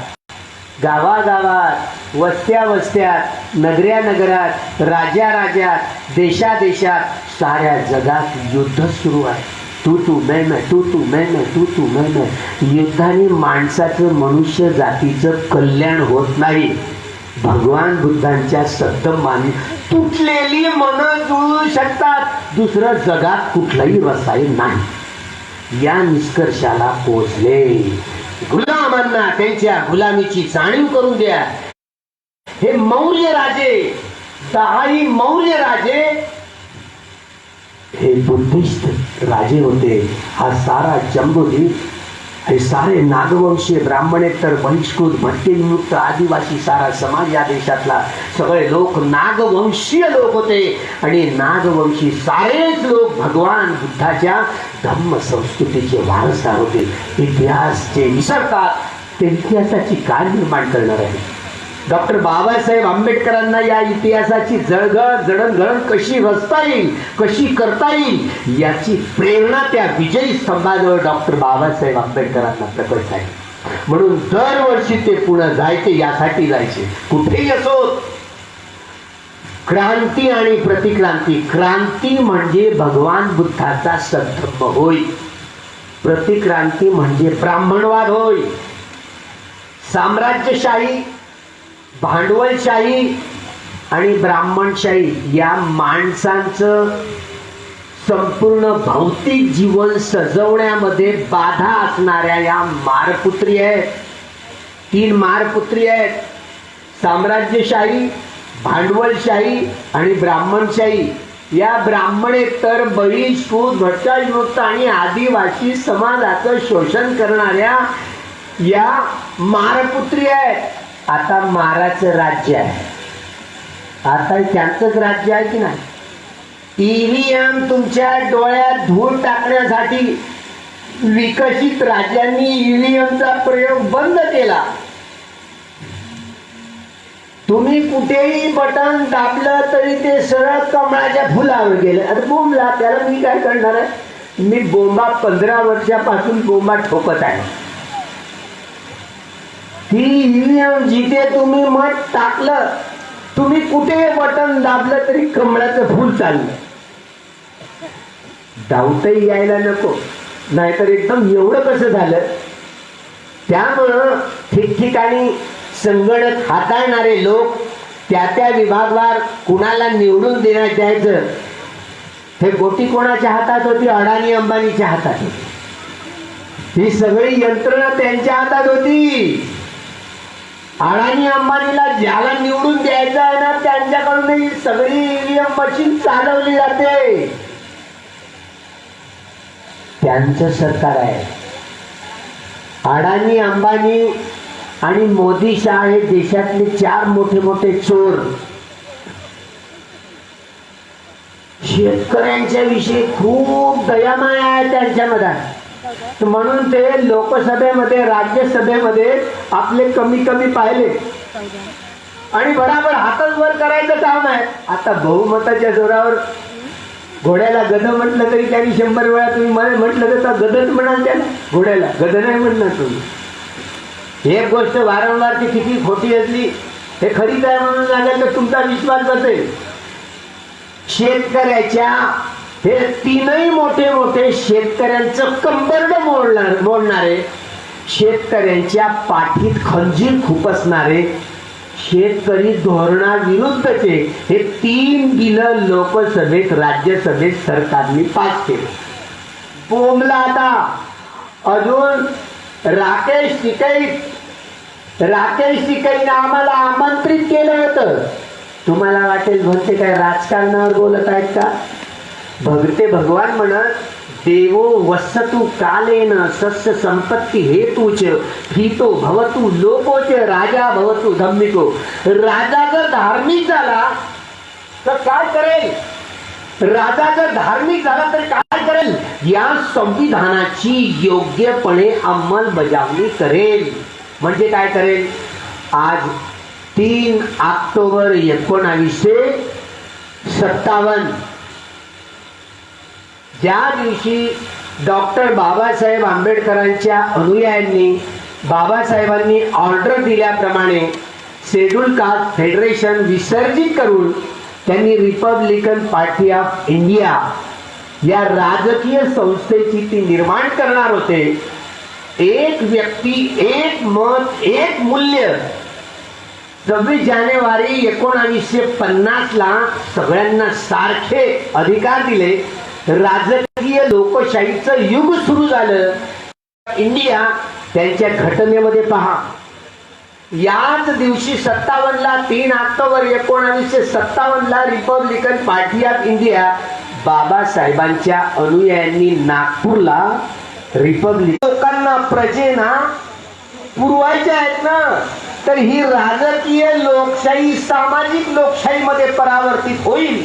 गावागावात, वस्त्यात, नगरात, राज्यात, देशात, साऱ्या जगात युद्ध सुरू आहे. तू मैं. युद्धाने माणसाचं, मनुष्य जातीचं कल्याण होत नाही. भगवान बुद्धांच्या सद्दमानी तुटलेली मन जुळू शकतात, दुसरं जगात कुठलंही रसायन नाही. या निष्कर्षाला पोहोचले. गुलामांना त्यांच्या गुलामीची जाणीव करून द्या. हे मौर्य राजे, 10 मौर्य राजे हे बुद्धिस्ट राजे होते. हा सारा जम्बूद्वीप, हे सारे नागवंशीय, ब्राह्मणेतर, बहिष्कृत, भटकेविमुक्त, आदिवासी सारा समाज, या देशातला सगळे लोक नागवंशीय लोक होते. आणि नागवंशी सारेच लोक भगवान बुद्धाच्या धम्म संस्कृतीचे वारसदार होते. इतिहास जे विसरतात ते इतिहासाची काय निर्माण करणार आहे? डॉक्टर बाबासाहेब आंबेडकरांना या इतिहासाची जडणघडण कशी रचता येईल, कशी करता येईल, याची प्रेरणा त्या विजयी स्तंभाजवळ डॉक्टर बाबासाहेब आंबेडकरांना प्रकट झाली. म्हणून दरवर्षी ते पुन्हा जायचे, यासाठी जायचे. कुठेही असो, क्रांती आणि प्रतिक्रांती. क्रांती म्हणजे भगवान बुद्धाचा सद्धर्म होय, प्रतिक्रांती म्हणजे ब्राह्मणवाद होय. साम्राज्यशाही, भांडवलशाही आणि ब्राह्मणशाही या माणसांचं संपूर्ण भौतिक जीवन सजवण्यामध्ये बाधा असणाऱ्या या मारपुत्री आहेत. 3 मारपुत्री आहेत: साम्राज्यशाही, भांडवलशाही आणि ब्राह्मणशाही. या ब्राह्मणेतर, बहिष्कृत, भटक्याविमुक्त आणि आदिवासी समाजाचं शोषण करणाऱ्या या मारपुत्री आहेत. आता माराचं राज्य आहे, आता त्यांचंच राज्य आहे की नाही? ईव्हीएम तुमच्या डोळ्यात धूळ टाकण्यासाठी विकसित राज्यांनी ईव्हीएमचा प्रयोग बंद केला. तुम्ही कुठेही बटन दाबलं तरी ते सरळ कमळाच्या फुलावर गेलं. अरे बोंबला, त्याला मी काय करणार आहे? मी बोंबा 15 वर्षापासून बोंबा ठोकत आहे. ती ईव्हीएम जिथे तुम्ही मत टाकलं, तुम्ही कुठे बटन दाबलं तरी कमळाचं फूल चाललं. डाऊटही यायला नको, नाहीतर एकदम एवढं कसं झालं? त्यामुळं ठिकठिकाणी संगणक हाताळणारे लोक त्या विभागावर कुणाला निवडून देण्यात द्यायचं हे गोटी कोणाच्या हातात होती? अडाणी अंबानीच्या हातात होती. ही सगळी यंत्रणा त्यांच्या हातात होती. अडाणी अंबानीला ज्याला निवडून द्यायचं आहे ना, त्यांच्याकडून ही सगळी ईव्हीएम मशीन चालवली जाते. त्यांचं सरकार आहे. अडाणी अंबानी आणि मोदी शाह हे देशातले 4 मोठे मोठे चोर. शेतकऱ्यांच्या विषयी खूप दयामाया आहे त्यांच्यामध्ये. म्हणून ते लोकसभेमध्ये राज्यसभेमध्ये आपले कमी कमी पाहिले आणि बराबर हातच वर करायचं काम आहे. आता बहुमताच्या जोरावर घोड्याला गध म्हटलं तरी त्यांनी 100 वेळा तुम्ही मला म्हटलं तर गदच म्हणाल त्याला. घोड्याला गद नाही म्हणणार तुम्ही. एक गोष्ट वारंवार ती किती खोटी असली हे खरीच आहे म्हणून सांगाल तर तुमचा विश्वास बसेल. शेतकऱ्याच्या हे 3ही मोठे मोठे शेतकऱ्यांचं कंबरड मोडणारे, शेतकऱ्यांच्या पाठीत खंजीर खुपसणारे, शेतकरी धोरणाविरुद्धचे हे 3 बिल लोकसभेत राज्यसभेत सरकारने पास केले. बोंबला आता अजून राकेश टिकैने आम्हाला आमंत्रित केलं होतं. तुम्हाला वाटेल भगते काय राजकारणावर बोलत आहेत का? भगते भगवान म्हणत देवो वसतु कालेन सस्य संपत्ती हेतूच प्रीतो भवतु लोकोच राजा भवतु धम्मिको. राजा जर धार्मिक झाला तर काय करेल? राजा जर धार्मिक झाला तर काय करेल? या संविधानाची योग्यपणे अंमलबजावणी करेल. म्हणजे काय करेल? आज 3 ऑक्टोबर 1957 ज्या दिवशी डॉक्टर बाबासाहेब आंबेडकरांच्या अनुयायांनी बाबासाहेबांनी ऑर्डर दिल्याप्रमाणे शेड्यूल कास्ट फेडरेशन विसर्जित करून त्यांनी रिपब्लिकन पार्टी ऑफ इंडिया या राजकीय संस्थेची ती निर्माण करणार होते. एक व्यक्ती एक मत एक मूल्य 26 जानेवारी 1950 ला सगळ्यांना सारखे अधिकार दिले. राजकीय लोकशाहीचं युग सुरू झालं. इंडिया त्यांच्या घटनेमध्ये पहा, याच दिवशी 57 ला 3 ऑक्टोबर 1957 ला रिपब्लिकन पार्टी ऑफ इंडिया बाबासाहेबांच्या अनुयायांनी नागपूरला रिपब्लिक लोकांना प्रजेना पुरवायच्या आहेत ना, तर ही राजकीय लोकशाही सामाजिक लोकशाहीमध्ये परावर्तित होईल.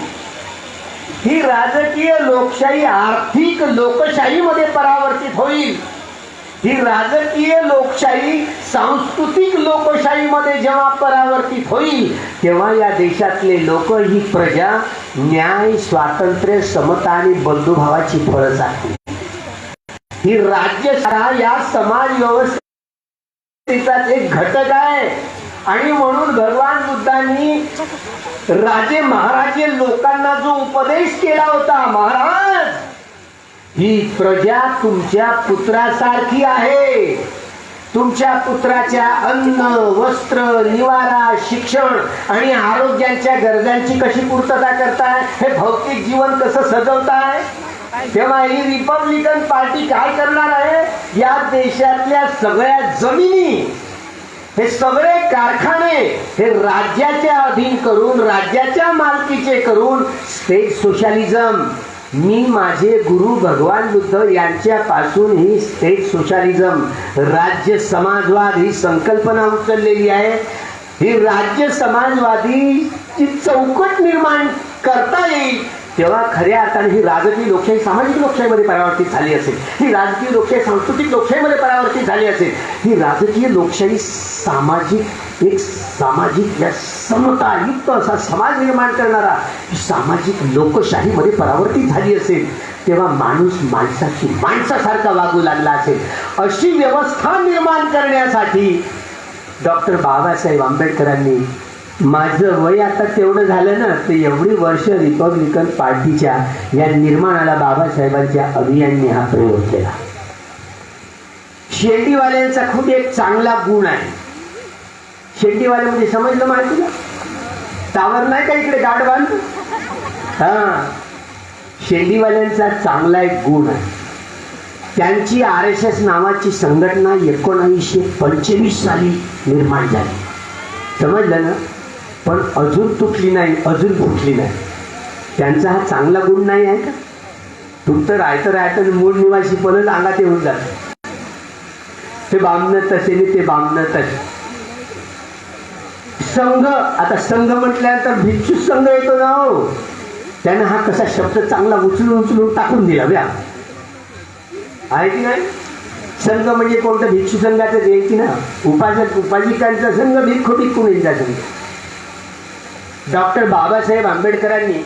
ही राजकीय लोकशाही आर्थिक लोकशाहीमध्ये परावर्तित होईल. ही राजकीय लोकशाही सांस्कृतिक लोकशाहीमध्ये जेव्हा परावर्तित होईल तेव्हा या देशातले लोक, ही प्रजा न्याय, स्वातंत्र्य, समता आणि बंधुभावाची फळं चालतील. ही राज्यशाही या समाज व्यवस्थेचा एक घटक आहे. आणि म्हणून भगवान बुद्धांनी राजे महाराजे लोकांना जो उपदेश केला होता, महाराज ही प्रजा तुमच्या पुत्रासारखी आहे. तुमच्या पुत्राच्या अन्न, वस्त्र, निवारा, शिक्षण आणि आरोग्याच्या गरजांची कशी पूर्तता करताय, हे भौतिक जीवन कसं सजवताय, तेव्हा ही रिपब्लिकन पार्टी काय करणार आहे? या देशातल्या सगळ्या जमिनी, हे सगळे कारखाने हे राज्याच्या अधीन करून, राज्याच्या मालकीचे करून स्टेट सोशलिझम, मी माझे गुरु भगवान बुद्ध यांच्यापासून ही स्टेट सोशलिझम, राज्य समाजवाद ही संकल्पना उचललेली आहे. ही राज्य समाजवादीची चौकट निर्माण करता येईल तेव्हा खऱ्या अर्थाने ही राजकीय लोकशाही सामाजिक लोकशाहीमध्ये परावर्तित झाली असेल. ही राजकीय लोकशाही सांस्कृतिक लोकशाहीमध्ये परावर्तित झाली असेल. ही राजकीय लोकशाही सामाजिक या समतायुक्त असा समाज निर्माण करणारा सामाजिक लोकशाहीमध्ये परावर्तित झाली असेल तेव्हा माणूस माणसाची माणसासारखा वागू लागला असेल. अशी व्यवस्था निर्माण करण्यासाठी डॉक्टर बाबासाहेब आंबेडकरांनी, माझं वय आता तेवढं झालं ना, तर एवढी वर्ष रिपब्लिकन पार्टीच्या या निर्माणाला बाबासाहेबांच्या अनुयायांनी हा प्रयोग केला. शेंडीवाल्यांचा खूप एक चांगला गुण आहे. शेंडीवाले म्हणजे समजलं माहिती ना, टावर नाही का इकडे गाड बांध, हा शेंडीवाल्यांचा चांगला एक गुण आहे, त्यांची RSS नावाची संघटना 1925 साली निर्माण झाली. समजलं ना? पण अजून तुटली नाही, अजून फुटली नाही. त्यांचा हा चांगला गुण नाही आहे का? तुमचं राहतं मूळ निवासी पणच अंगात येऊन जात. ते बामणं तसे नाही, ते बामणं तसे. संघ, आता संघ म्हटल्यानंतर भिक्षू संघ येतो ना हो. त्यानं हा कसा शब्द चांगला उचलून टाकून दिला व्या, आहे की नाही? संघ म्हणजे कोणतं? भिक्षू संघाचं देईल की ना, उपासिकांचा संघ, भिक्खुनींचा संघ. डॉक्टर बाबासाहेब आंबेडकरांनी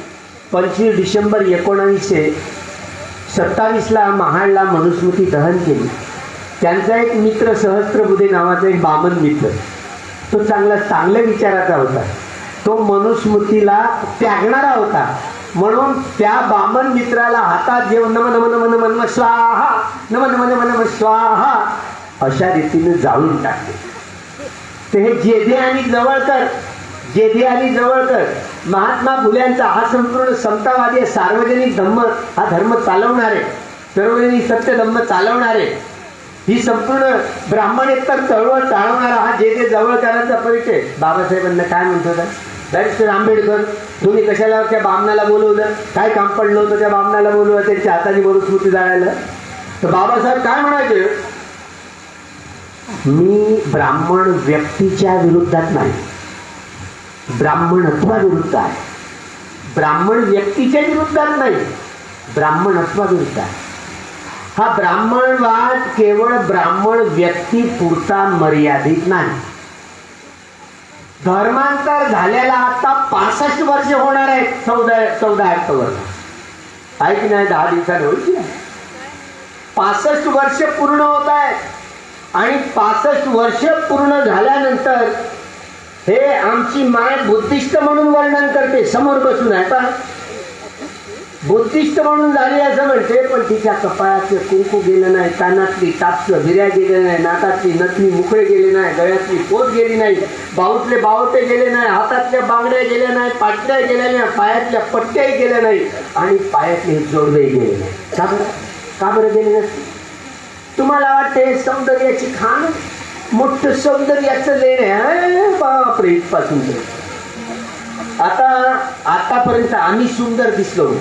25 डिसेंबर 1927 महाडला मनुस्मृती दहन केली. त्यांचा एक मित्र सहस्त्रबुद्धे नावाचा एक बामन मित्र, तो चांगल्या विचाराचा होता. तो मनुस्मृतीला त्यागणारा होता. म्हणून त्या बामन मित्राला हातात घेऊन नम नम नम नम नम स्वाहा, नम नम नम नम स्वाहा अशा रीतीने जाळून टाकले. ते हे जेधे आणि जवळकर महात्मा फुल्यांचा हा संपूर्ण समतावादी सार्वजनिक धम्म, हा धर्म चालवणारे, सार्वजनिक सत्य धम्म चालवणारे, ही संपूर्ण ब्राह्मणेतर चळवळ चालवणारा हा जेधे जवळकरांचा परिचय. बाबासाहेबांना काय म्हणतो होता? बॅरिस्टर आंबेडकर, तुम्ही कशाला त्या बामणाला बोलवलं? काय काम पडलं होतं त्या बामणाला बोलवलं त्यांच्या हाताने मनुस्मृती जाळायला? तर बाबासाहेब काय म्हणायचे? मी ब्राह्मण व्यक्तीच्या विरुद्धात नाही, ब्राह्मणत्वाविरुद्ध आहे. ब्राह्मण व्यक्तीच्या विरुद्धात नाही, ब्राह्मणत्वाविरुद्ध आहे. हा ब्राह्मणवाद केवळ ब्राह्मण व्यक्ती पुरता मर्यादित नाही. धर्मांतर झाल्याला आता 65 वर्ष होणार आहेत. 14 ऑक्टोबर आहे की नाही? 10 दिवसांनी होईल की नाही? 65 वर्ष पूर्ण होत आहे. आणि 65 वर्ष पूर्ण झाल्यानंतर हे आमची माय बुद्धिस्ट म्हणून वर्णन करते, समोर बसून आहे पहा. बुद्धिस्ट म्हणून झाली असं म्हणते, पण तिच्या कपाळाचं कुंकू गेलं नाही, कानातली टापचं विर्या गेले नाही, नाकातली नथनी मुखळे गेले नाही, गळ्यातली पोत गेली नाही, बाऊतले बावटे गेले नाही, हातातल्या बांगड्या गेल्या नाही, पाटल्या गेल्या नाही, पायातल्या पट्ट्याही गेल्या नाही, आणि पायातले जोडवेही गेले नाही. का बरं गेले नसते? तुम्हाला वाटते सौंदर्याची खाण, मोठं सौंदर्याचं लेण आहे बापरे इथपासून. आतापर्यंत आम्ही सुंदर दिसलो.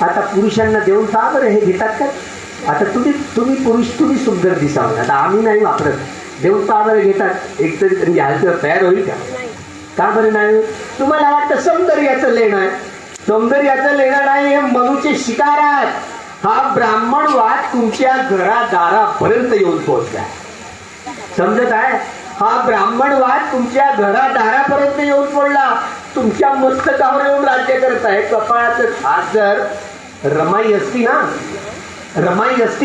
आता पुरुषांना देऊन का बरं हे घेतात का? आता तुम्ही पुरुष तुम्ही सुंदर दिसावं, आता आम्ही नाही वापरत. देऊन का बरं घेतात? एक तरी घ्यायचं तयार होईल का बरं नाही? तुम्हाला वाटतं सौंदर्याचं लेणं आहे. सौंदर्याचं लेणं नाही, हे मनुचे शिकार आहेत. हा ब्राह्मणवाद तुमच्या घरादारापर्यंत येऊन पोहोचला. समजत आहे? हा ब्राह्मणवाद तुमच्या घरादारापर्यंत येऊन पडला, तुमच्या मस्तकावर येऊन राज्य करत आहे. कपाळाचं हात जर रमाई असती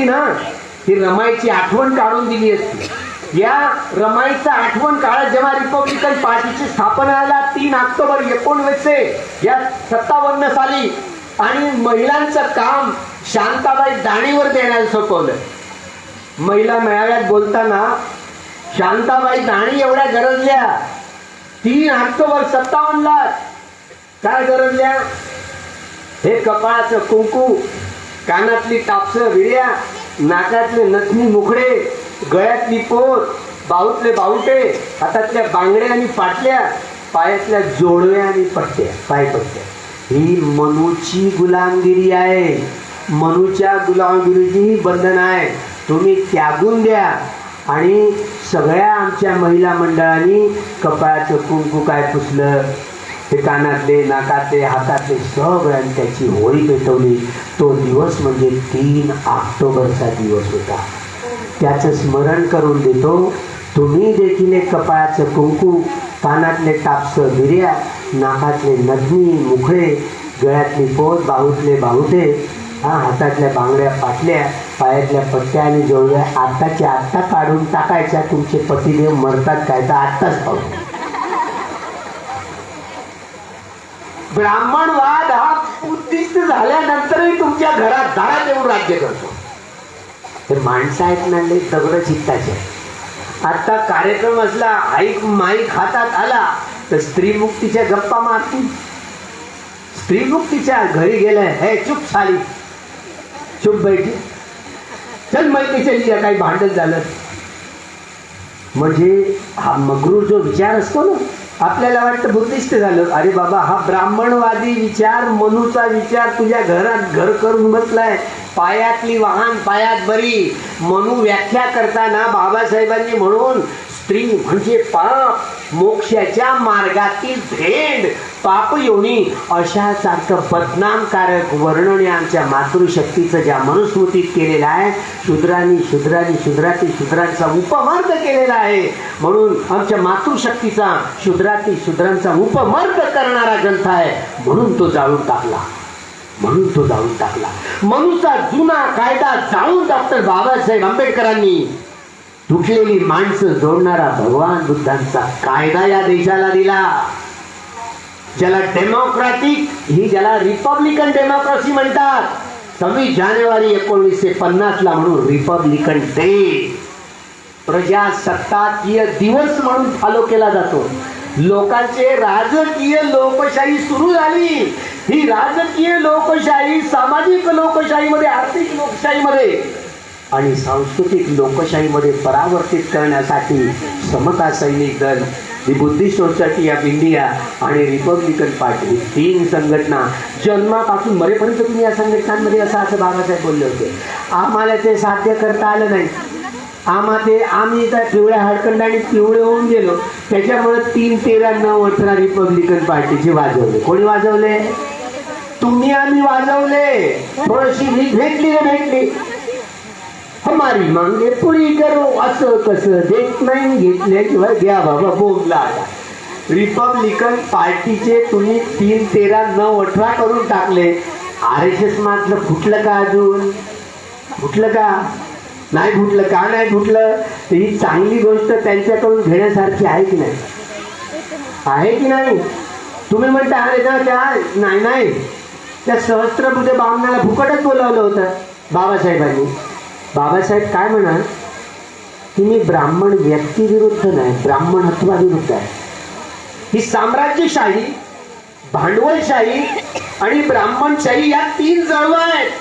ना, ही रमाईची आठवण काढून दिली असती. या रमाईचा आठवण काळात जेव्हा रिपब्लिकन पार्टीची स्थापना झाला 3 ऑक्टोबर 1957 साली, आणि महिलांचं काम शांताबाई दाणीवर देण्याला सोपवलं. महिला मेळाव्यात बोलताना शांताबाई दाणी एवढ्या गरजल्या 3 ऑक्टोबर 57 काय गरजल्या? हे कपाळाचं कुंकू, कानातली टापसं विड्या, नाकातले नथनी मुखडे, गळ्यातली पोत, बाहुतले बाहुटे, हातातल्या बांगड्या आणि पाटल्या, पायातल्या जोडव्या आणि पट्ट्या, पायपट्ट्या, ही मनुची गुलामगिरी आहे. मनुच्या गुलामगिरीची बंधन आहे. तुम्ही त्यागून द्या. आणि सगळ्या आमच्या महिला मंडळांनी कपाळाचं कुंकू काय पुसलं, ते कानातले, नाकातले, हातातले सगळ्यांनी त्याची होळी पेटवली. तो दिवस म्हणजे 3 ऑक्टोबरचा दिवस होता. त्याचं स्मरण करून देतो. तुम्ही देखील एक कपाळाचं कुंकू, कानातले टापसं विर्या, नाकातले नथनी मुखळे, गळ्यातली पोत, बाहुतले बाहुटे, हातातल्या बांगड्या पाटल्या, पायातल्या पट्ट्या आणि जोडव्या आत्ताच्या आत्ता काढून टाकायच्या. तुमचे पतिदेव मरतात काय तर आत्ताच पाहू. ब्राह्मणवाद हा उद्दिष्ट झाल्यानंतरही तुमच्या घरात दारात येऊन राज्य करतो. हे माणसं आहेत ना, दगड चित्ताचे. आता कार्यक्रम असला, माईक हातात आला तर स्त्री मुक्तीच्या गप्पा मारतील. स्त्रीमुक्तीच्या घरी गेलाय, हे चुप झाली, चुप बैठी, चल माहिती चली, काही भांडण झालं. म्हणजे हा मगरूर जो विचार असतो ना, आपल्याला वाटतं बुद्धिस्ट झालं. अरे बाबा, हा ब्राह्मणवादी विचार, मनूचा विचार तुझ्या घरात घर करून बसलाय. पायातली वाहन पायात बरी. मनू व्याख्या करताना बाबासाहेबांनी म्हणून स्त्री म्हणजे पाप, मोक्षाच्या मार्गातील भेंड, पाप योनी अशा सारखं बदनामकारक वर्णन आमच्या मातृशक्तीचं ज्या मनुस्मृतीत केलेलं आहे. शूद्रांनी शूद्रांनी शूद्राती शूद्रांचा उपमर्द केलेला आहे. म्हणून आमच्या मातृशक्तीचा शूद्राती शूद्रांचा उपमर्द करणारा ग्रंथ आहे. म्हणून तो जाळून टाकला, म्हणून तो जाळून टाकला. मनुचा जुना कायदा जाळून डॉक्टर बाबासाहेब आंबेडकरांनी तुटलेली माणसं जोडणारा भगवान बुद्धांचा कायदा या देशाला दिला. ज्याला डेमोक्रॅटिक, ही ज्याला रिपब्लिकन डेमोक्रेसी म्हणतात. 26 जानेवारी 1950 ला म्हणून रिपब्लिकन डे, प्रजासत्ताकीय दिवस म्हणून फॉलो केला जातो. लोकांचे राजकीय लोकशाही सुरू झाली. ही राजकीय लोकशाही सामाजिक लोकशाहीमध्ये, आर्थिक लोकशाहीमध्ये आणि सांस्कृतिक लोकशाहीमध्ये परावर्तित करण्यासाठी समता सैनिक दल, दी बुद्धिस्ट सोसायटी ऑफ इंडिया आणि रिपब्लिकन पार्टी, 3 संघटना जन्मापासून मरेपर्यंत तुम्ही या संघटनांमध्ये असं बाबासाहेब बोलले होते. आम्हाला ते साध्य करता आलं नाही. आम्ही त्या पिवळ्या हडकंडाने पिवळे होऊन गेलो. त्याच्यामुळे 3, 13, 9, 18 रिपब्लिकन पार्टीचे वाजवले. कोणी वाजवले? तुम्ही, आम्ही वाजवले. थोडीशी भीक भेटली. हमारी मांगे पुरी करो, असं कसं देत नाही, घेतल्याशिवाय द्या बाबा, बोलला. रिपब्लिकन पार्टीचे तुम्ही 3, 13, 9, 18 करून टाकले. RSS मात्र फुटलं का? अजून फुटलं का? नाही फुटलं. का नाही फुटलं? ही चांगली गोष्ट त्यांच्याकडून घेण्यासारखी आहे की नाही? आहे की नाही? तुम्ही म्हणता अरे नाही, त्या सहस्त्रबुद्धे बामणाला फुकटच बोलावलं होतं बाबासाहेबांनी. बाबासाहेब काय म्हणा, की मी ब्राह्मण व्यक्तीविरुद्ध नाही, ब्राह्मणत्वाविरुद्ध आहे. ही साम्राज्यशाही, भांडवलशाही आणि ब्राह्मणशाही या 3 जळवा आहेत,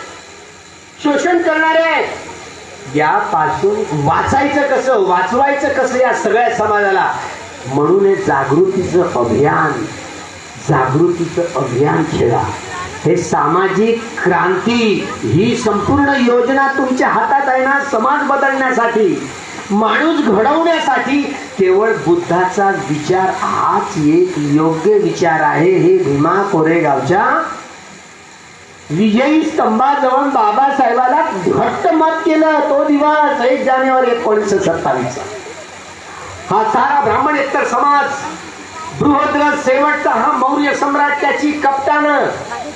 शोषण करणारे आहेत. यापासून वाचायचं कसं, वाचवायचं कसं या सगळ्या समाजाला, म्हणून हे जागृतीचं अभियान खेळा. हे सामाजिक क्रांती, ही संपूर्ण योजना तुमच्या हातात आहे ना. समाज बदलण्यासाठी, माणूस घडवण्यासाठी केवळ बुद्धाचा विचार हाच एक योग्य विचार आहे. हे भीमा कोरेगावच्या विजयी स्तंभाजवळ बाबासाहेबाला घट्ट मत केलं. तो दिवस 1 जानेवारी 1927. हा सारा ब्राह्मणेतर समाज, बृहद्रथ शेवटचा हा मौर्य सम्राट, त्याची कप्तान,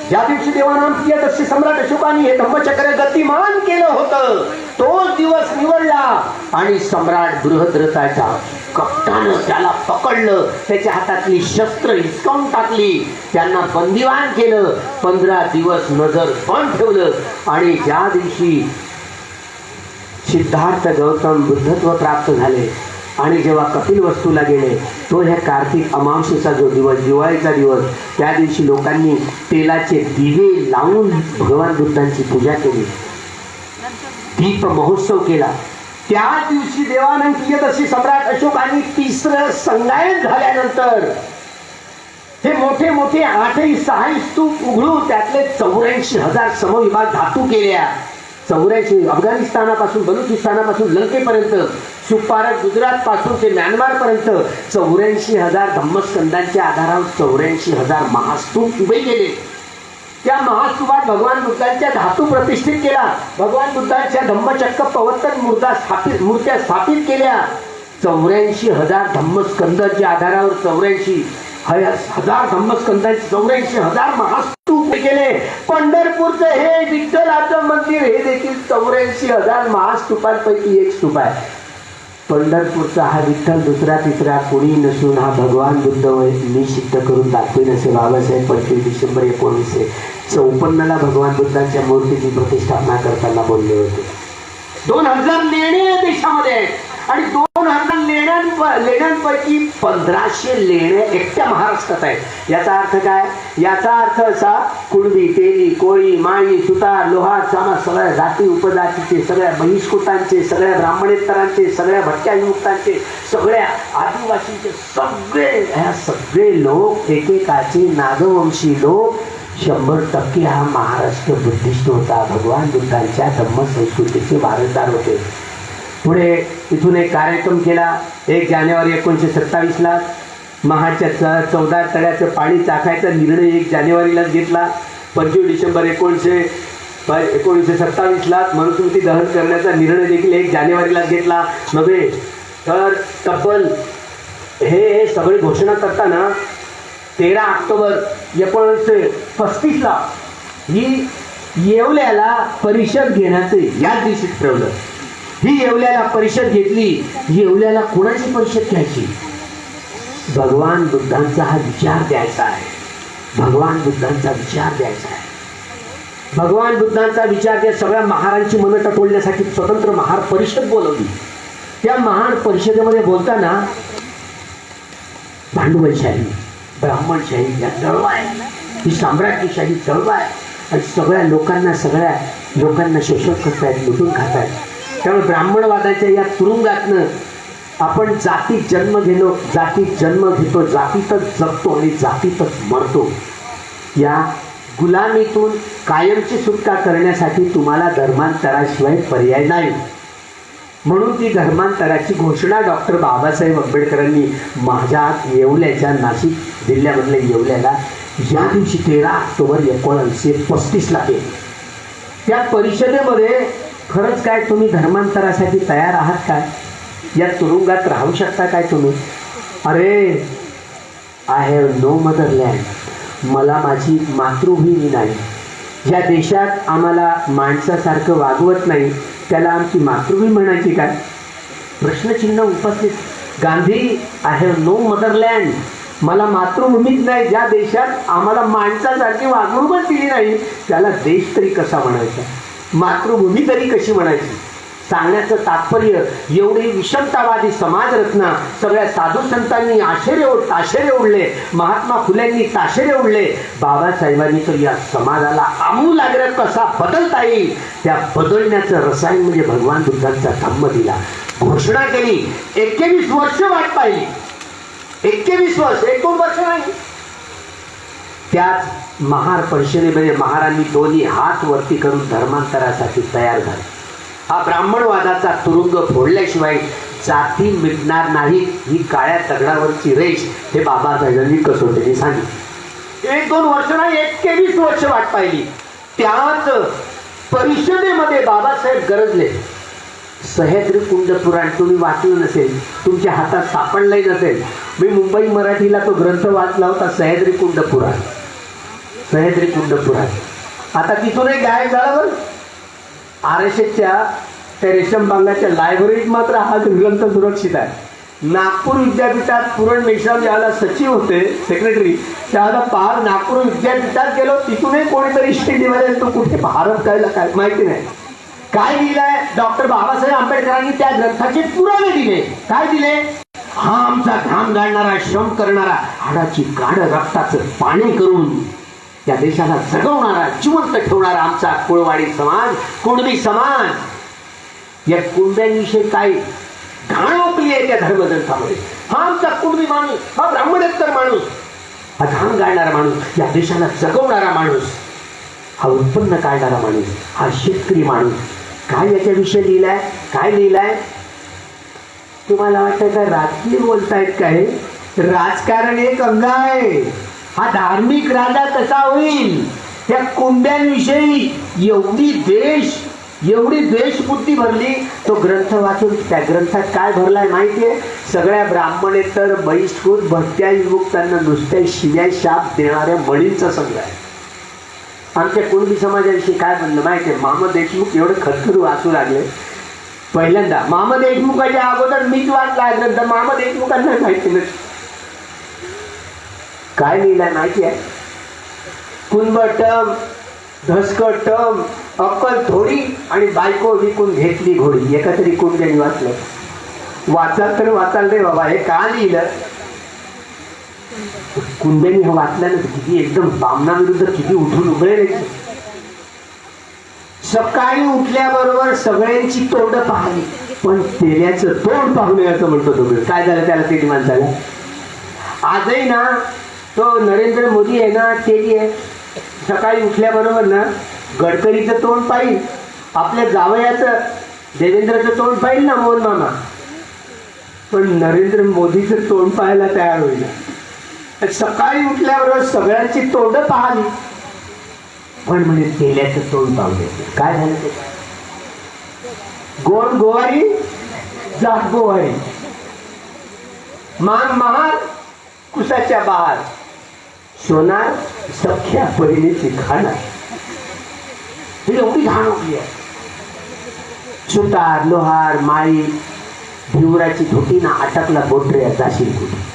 ज्या दिवशी देवानाम प्रियदर्शी सम्राट अशोकाने हे धम्मचक्र गतिमान केलं होतं, तोच दिवस निवडला आणि सम्राट बृहद्रथाच्या कप्तानं त्याला पकडलं. त्याच्या हातातली शस्त्र हिसकावून टाकली, त्यांना बंदिवान केलं, 15 दिवस नजर बंद ठेवलं. आणि ज्या दिवशी सिद्धार्थ गौतम बुद्धत्व प्राप्त झाले आणि जेव्हा कपिलवस्तूला गेले, तो ह्या कार्तिक अमावस्येचा जो दिवस, दिवाळीचा दिवस, त्या दिवशी लोकांनी तेलाचे दिवे लावून भगवान बुद्धांची पूजा केली, दीप महोत्सव केला. त्या दिवशी देवानंद प्रियदर्शी सम्राट अशोकांनी 3रं संगायन झाल्यानंतर हे मोठे मोठे 8ही 6ही स्तूप उघडून त्यातले 84,000 समविभाग धातू केल्या. 84 अफगाणिस्तानापासून बलुचिस्तानापासून लंकेपर्यंत, सुपारक गुजरात पासून ते म्यानमार पर्यंत 84,000 धम्मस्कंदांच्या आधारावर 84,000 महास्तूप उभे केले. त्या महास्तूपात भगवान बुद्धांच्या धातू प्रतिष्ठित केला. भगवान बुद्धांच्या धम्मचक्र प्रवर्तन मूर्त्या स्थापित केल्या. 84,000 धम्मस्कंदांच्या आधारावर 84,000 धम्मस्कंदांचे 84,000 महास्तूप केले. पंढरपूरचं हे विठ्ठलाचं मंदिर, हे देखील 84,000 महास्तूपांपैकी एक स्तूप आहे. पंढरपूरचा हा विठ्ठल दुसरा तिसरा कोणी नसून हा भगवान बुद्ध मी सिद्ध करून दाखवेन असे बाबासाहेब 25 डिसेंबर 1954 ला भगवान बुद्धांच्या मूर्तीची प्रतिष्ठापना करताना बोलले होते. 2000 लेणे देशामध्ये आहेत आणि 2000 लेण्यांपैकी लेण्यांपैकी 1500 लेण्या एकट्या महाराष्ट्रात आहेत. याचा अर्थ काय? याचा अर्थ असा, कुणबी, तेली, कोळी, माळी, सुतार, लोहार, चामा, सगळ्या जाती उपजातीचे, सगळ्या बहिष्कृतांचे, सगळ्या ब्राह्मणेतरांचे, सगळ्या भटक्यायुक्तांचे, सगळ्या आदिवासींचे, सगळे लोक, एकेकाचे नागवंशी लोक. 100% हा महाराष्ट्र बुद्धिस्ट होता. भगवान बुद्धांच्या धम्म संस्कृतीचे वारसदार होते. पुढे इथून एक कार्यक्रम केला. 1 जानेवारी 1927ला महाडच्या 14 तळ्याचं पाणी टाकायचा निर्णय 1 जानेवारीलाच घेतला. 25 डिसेंबर 1927ला मनुस्मृती दहन करण्याचा निर्णय देखील 1 जानेवारीलाच घेतला. नव्हे तर तब्बल हे सगळी घोषणा करताना 13 ऑक्टोबर 1935ला ही येवल्याला परिषद घेण्याचं याच दिवशी ठरवलं. ही येवल्याला परिषद घेतली. येवल्याला कोणाची परिषद घ्यायची? भगवान बुद्धांचा हा विचार द्यायचा आहे. भगवान बुद्धांचा विचार द्यायचा आहे. भगवान बुद्धांचा विचार त्या सगळ्या महारांची मनं टटोलण्यासाठी स्वतंत्र महार परिषद बोलवली. त्या महार परिषदेमध्ये बोलताना भांडवलशाही, ब्राह्मणशाही या चळवळ आहे, ही साम्राज्यशाही चळवळ आहे आणि सगळ्या लोकांना शोषण करतायत, लुटून खातायत. त्यामुळे ब्राह्मणवादाच्या या तुरुंगातनं आपण जातीत जन्म घेतो, जातीतच जगतो आणि जातीतच मरतो. या गुलामीतून कायमची सुटका करण्यासाठी तुम्हाला धर्मांतराशिवाय पर्याय नाही. म्हणून ती धर्मांतराची घोषणा डॉक्टर बाबासाहेब आंबेडकरांनी माझ्या येवल्याच्या, नाशिक जिल्ह्यामधल्या येवल्याला या दिवशी 13 ऑक्टोबर 1935ला केली. त्या परिषदेमध्ये खरंच काय तुम्ही धर्मांतरासाठी तयार आहात काय? या तुरुंगात राहू शकता काय तुम्ही? अरे, आय हॅव नो मदरलँड, मला माझी मातृभूमी नाही. ज्या देशात आम्हाला माणसासारखं वागवत नाही त्याला आमची मातृभूमी म्हणायची काय? प्रश्नचिन्ह उपस्थित. Gandhi, I have no motherland, मला मातृभूमीच नाही. ज्या देशात आम्हाला माणसासारखी वागणूकच दिली नाही त्याला देश तरी कसा म्हणायचा, मातृभूमी तरी कशी म्हणायची? सांगण्याचं तात्पर्य, एवढी विषमतावादी समाजरचना सगळ्या साधू संतांनी ताशेरे ओढले, महात्मा फुल्यांनी ताशेरे ओढले. बाबासाहेबांनी तर या समाजाला आमूलाग्र कसा बदलता येईल त्या बदलण्याचं रसायन म्हणजे भगवान बुद्धांचा धम्म दिला. घोषणा केली. 21 वर्ष वाट पाहिली. 21 वर्ष, 1-2 वर्ष नाही. त्याच महार परिषदेमध्ये महारांनी दोन्ही हात वरती करून धर्मांतरासाठी तयार झाले. हा ब्राह्मणवादाचा तुरुंग फोडल्याशिवाय जाती मिटणार नाही, ही काळ्या दगडावरची रेष हे बाबासाहेबांनी कसोटीने सांगितली. 1-2 वर्ष नाही, 21 वर्ष वाट पाहिली. त्याच परिषदेमध्ये बाबासाहेब गरजले. सह्याद्री कुंड पुराण तुम्ही वाचलं नसेल, तुमच्या हातात सापडलंही नसेल. मी मुंबई मराठीला तो ग्रंथ वाचला होता, सह्याद्री कुंड पुराण. सह्याद्री कुंड पुराण आता तिथूनही गायब झाला. बरं, RSSच्या त्या रेशमबांगाच्या लायब्ररीत मात्र हा ग्रंथ सुरक्षित आहे. नागपूर विद्यापीठात पुरण मेश्राम ज्याला सचिव होते, सेक्रेटरी, त्याला पार नागपूर विद्यापीठात गेलो, तिथूनही कोणीतरी स्टेडीमध्ये तो कुठे भारत काय माहिती नाही. काय लिहिलंय? डॉक्टर बाबासाहेब आंबेडकरांनी त्या ग्रंथाचे पुरावे दिले. काय दिले? हा आमचा घाम गाळणारा, श्रम करणारा, हाडाची गाढ रक्ताचं पाणी करून या देशाला जगवणारा, जिवंत ठेवणारा आमचा कुळवाडी समाज, कुणबी समाज. या कुणब्यांविषयी काय घाण ओकली आहे त्या धर्मग्रंथामध्ये. हा आमचा कुणबी माणूस, हा ब्राह्मणेतर माणूस, हा घाम गाळणारा माणूस, या देशाला जगवणारा माणूस, हा उत्पन्न काढणारा माणूस, हा शेतकरी माणूस. काय याच्याविषयी लिहिलाय? काय लिहिलाय? तुम्हाला वाटतं का राजकीय बोलतायत काय? राजकारण एक अंग आहे. हा धार्मिक राजा कसा होईल? त्या कुंड्यांविषयी एवढी देशबुद्धी भरली. तो ग्रंथ वाचून त्या ग्रंथात काय भरलाय माहितीये? सगळ्या ब्राह्मणेतर बहिष्कृत भटक्या युवकांना नुसत्या शिव्या शाप देणाऱ्या म्हणींचा संग्रह आहे. आमच्या कुणबी समाजाविषयी काय म्हणलं माहितीये? मामा देशमुख एवढं खरखर वाचू लागले. पहिल्यांदा मामा देशमुखाच्या अगोदर मीच वाचला ग्रंथ. मामा देशमुखांना माहिती नाही. काय लिहिलंय माहिती आहे? कुंभटम, धसकटम, अक्कल थोडी आणि बायको विकून घेतली घोडी. एका तरी कुंड्याने वाचलं. वाचाल तर वाचाल रे बाबा, हे का लिहिलं? कुंदेनी हे वाचल्यानंतर किती एकदम बामणाविरुद्ध किती उठून उभे. सकाळी उठल्याबरोबर सगळ्यांची तोंड पाहिली, पण तेल्याचं तोंड पाहून असं म्हणतो तुम्ही. काय झालं त्याला तेली माणसाला? आजही ना तो नरेंद्र मोदी आहे ना, तेली आहे, सकाळी उठल्याबरोबर ना गडकरीचं तोंड पाहिल, आपल्या जावयाचं देवेंद्रचं तोंड पाहिल ना मोहन मामा, पण नरेंद्र मोदीचं तोंड पाहायला तयार होईल. सकाळी उठल्याबरोबर सगळ्यांची तोंड पाहिली, पण म्हणजे तेल्याचं तोंड पाहून. काय झालं ते? गोड गोवारी जात गोवारी, मान महार कुसाच्या बहार, सोनार सख्या बहिणीची खाणार. ही एवढी घाण होती आहे. सुतार लोहार माळी भिवराची धोटी ना अटकला बोटऱ्या जाशील कुठे.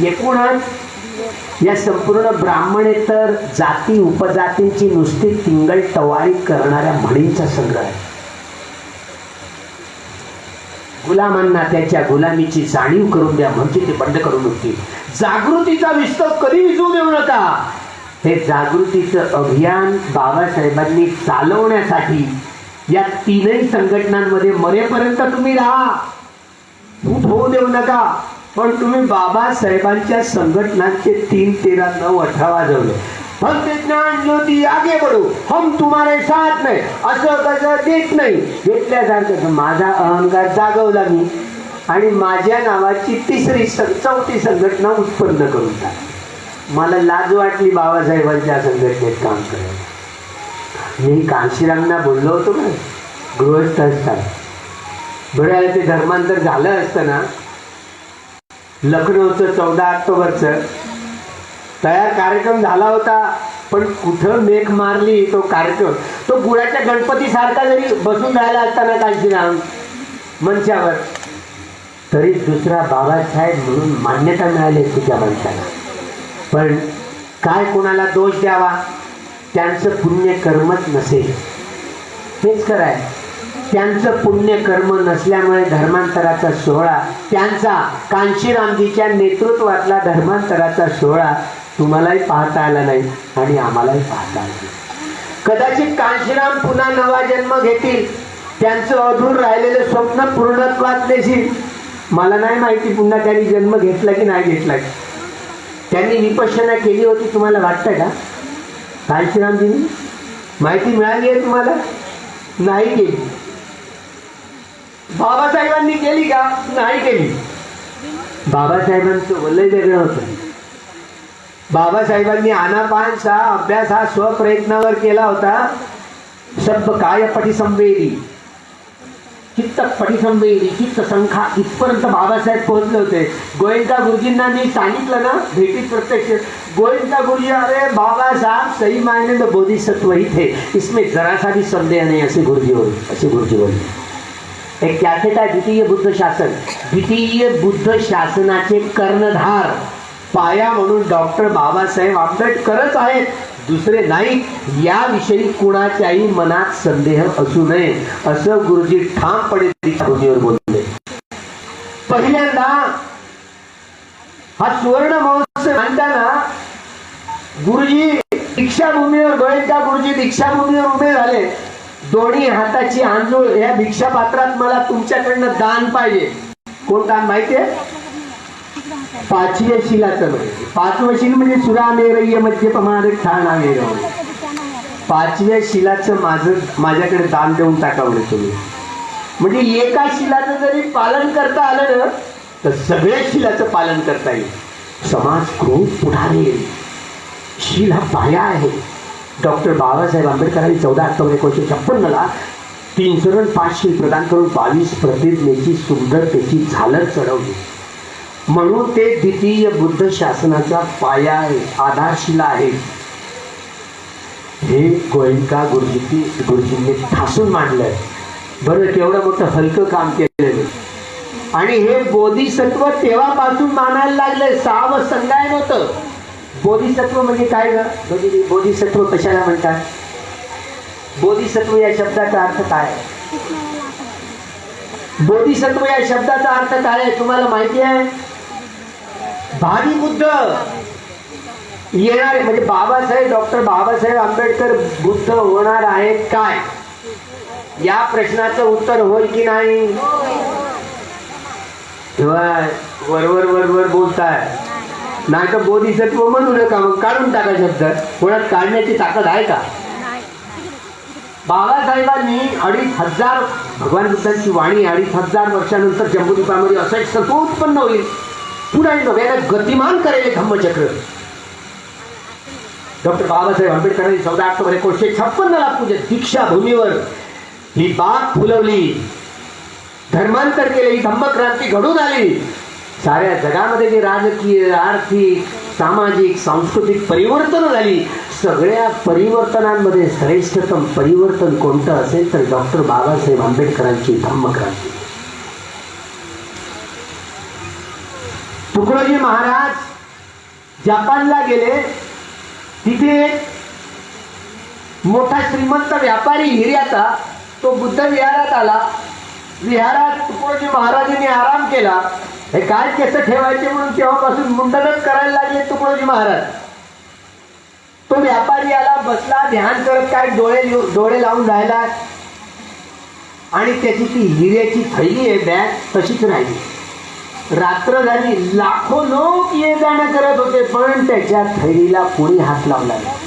एकूणच या संपूर्ण ब्राह्मणेतर जाती उपजातींची नुसती तिंगल टवाळी करणाऱ्या म्हणींचा संग्रह आहे. गुलामांना त्याच्या गुलामीची जाणीव करून द्या, म्हणजे ते बंद करून होती. जागृतीचा विस्तार कधी विजू देऊ नका. हे जागृतीचं अभियान बाबासाहेबांनी चालवण्यासाठी या तीनही संघटनांमध्ये मरेपर्यंत तुम्ही राहा, फूट होऊ देऊ नका. पण तुम्ही बाबासाहेबांच्या संघटनांचे 3, 13, 9, 18 वाजवले. भक्त ज्ञान ज्योती आगे बढो, हम तुम्हारे साथ नाही, असं कसं देत नाही. घेतल्यासारखं माझा अहंकार जागवला मी, आणि माझ्या नावाची 4थी संघटना उत्पन्न करून टाकली. मला लाज वाटली बाबासाहेबांच्या संघटनेत काम करायला. मी कांशीरामना बोललो होतो ना, गृहस्थ असतात, बरं ते धर्मांतर झालं असतं ना, लखनौचं 14 ऑक्टोबरचं तयार कार्यक्रम झाला होता, पण कुठं मेघ मारली तो कार्यक्रम. तो गुळाच्या गणपती सारखा जरी बसून राहिला असताना कांशीराम मंचावर, तरी दुसरा बाबासाहेब म्हणून मान्यता मिळाली तुझ्या माणसाला. पण काय कोणाला दोष द्यावा? त्यांचं पुण्यकर्मच नसेल, हेच कराय. त्यांचं पुण्यकर्म नसल्यामुळे धर्मांतराचा सोहळा, त्यांचा कांशीरामजीच्या नेतृत्वातला धर्मांतराचा सोहळा तुम्हालाही पाहता आला नाही आणि आम्हालाही पाहता आला नाही. कदाचित कांशीराम पुन्हा नवा जन्म घेतील, त्यांचं अधूर राहिलेलं स्वप्न पूर्णत्वात नेतील. मला नाही माहिती पुन्हा त्यांनी जन्म घेतला की नाही घेतला. त्यांनी विपश्यना केली होती तुम्हाला वाटतंय का? कांशीरामजींनी माहिती मिळाली आहे तुम्हाला? नाही केली. बाबासाहेबांनी केली का? नाही केली. बाबासाहेबांचं वलय वेगळं होतं. बाबासाहेबांनी आनापानचा अभ्यास हा स्वप्रयत्नावर केला होता. शब्द काय पटिसंवेदी, चित्त पटिसंवेदी, चित्त संखा, इथपर्यंत बाबासाहेब पोहोचले होते. गोयंका गुरुजींना मी सांगितलं ना भेटीत प्रत्यक्ष, गोयंका गुरुजी अरे बाबा साहब सही मायने में बोधिसत्व ही थे, इसमें जरा सा भी संदेह नहीं, असे गुरुजी बोलले. एक कॅसेट आहे द्वितीय बुद्ध शासन. द्वितीय बुद्ध शासनाचे कर्णधार पाया म्हणून डॉक्टर बाबासाहेब आंबेडकरच आहेत, दुसरे नाही. याविषयी कुणाच्याही मनात संदेह असू नये, असं गुरुजी ठामपणे गुरुजीवर बोलले. पहिल्यांदा हा सुवर्ण महोत्सव आणताना गुरुजी दीक्षाभूमीवर, गोयंका गुरुजी दीक्षाभूमीवर उभे झाले. दोन्ही हाताची आंजोळ, या भिक्षा पात्रात मला तुमच्याकडनं दान पाहिजे. कोण दान माहितीये? 5व्या शिलाचं. 5वं शिल म्हणजे सुरामेरय्य मध्य पमार ठाणामेर. 5व्या शिलाचं माझ्याकडे दान देऊन टाकावं तुम्ही. म्हणजे एका शिलाचं जरी पालन करता आलं ना, तर सगळ्या शिलाचं पालन करता येईल. समाज खूप पुढारी येईल. शील हा पाया आहे. डॉक्टर बाबासाहेब आंबेडकरांनी 14 ऑक्टोबर 1956ला 3 चरण 5 शील प्रदान करून 22 प्रतिज्ञेची सुंदरतेची झालर चढवली. म्हणून ते द्वितीय बुद्ध शासनाचा पाया आहे, आधारशिला आहे. हे गोयंका गुरुजींनी ठासून मांडलंय. बरं, केवढं मोठं हलकं काम केलेलं. आणि हे बोधिसत्व तेव्हापासून मानायला लागले. 6वं संगायन होतं. बोधिसत्व म्हणजे काय ग? बोधिसत्व कशाला म्हणतात? बोधिसत्व या शब्दाचा अर्थ काय? बोधिसत्व या शब्दाचा अर्थ काय आहे तुम्हाला माहिती आहे? भावी बुद्ध येणार, म्हणजे बाबासाहेब, डॉक्टर बाबासाहेब आंबेडकर बुद्ध होणार आहेत काय, या प्रश्नाचं उत्तर होय की नाही? तेव्हा वरवर वरवर बोलताय, नाही तर बोधिसत्व म्हणू नका, मग काढून टाका शब्द. कोणात काढण्याची ताकद आहे का? बाबासाहेबांनी 2500 भगवान बुद्धांची वाणी 2500 वर्षानंतर जम्बूद्वीपामध्ये असं एक सत्व उत्पन्न होईल, पुन्हा नव्याने गतिमान करेल धम्मचक्र. डॉक्टर बाबासाहेब आंबेडकरांनी 14 ऑक्टोबर 1956 ला पूज्य दीक्षाभूमीवर ही बाग फुलवली, धर्मांतर केले, ही धम्मक्रांती घडून आली. साऱ्या जगामध्ये जी राजकीय, आर्थिक, सामाजिक, सांस्कृतिक परिवर्तन झाली, सगळ्या परिवर्तनांमध्ये श्रेष्ठतम परिवर्तन कोणतं असेल तर डॉक्टर बाबासाहेब आंबेडकरांची धम्मक्रांती. तुकडोजी महाराज जपानला गेले, तिथे मोठा श्रीमंत व्यापारी हिऱ्याचा तो बुद्ध विहारात आला. विहारात तुकडोजी महाराजांनी आराम केला. हे काय केस ठेवायचे म्हणून तेव्हापासून मुंडनच करायला लागले तुकडोजी महाराज. तो व्यापारी आला, बसला, ध्यान करत, काय डोळे लावून राहिला, आणि त्याची ती हिऱ्याची थैली आहे बॅग तशीच राहिली. रात्र झाली, लाखो लोक ये जाणं करत होते, पण त्याच्या थैलीला कोणी हात लावला नाही.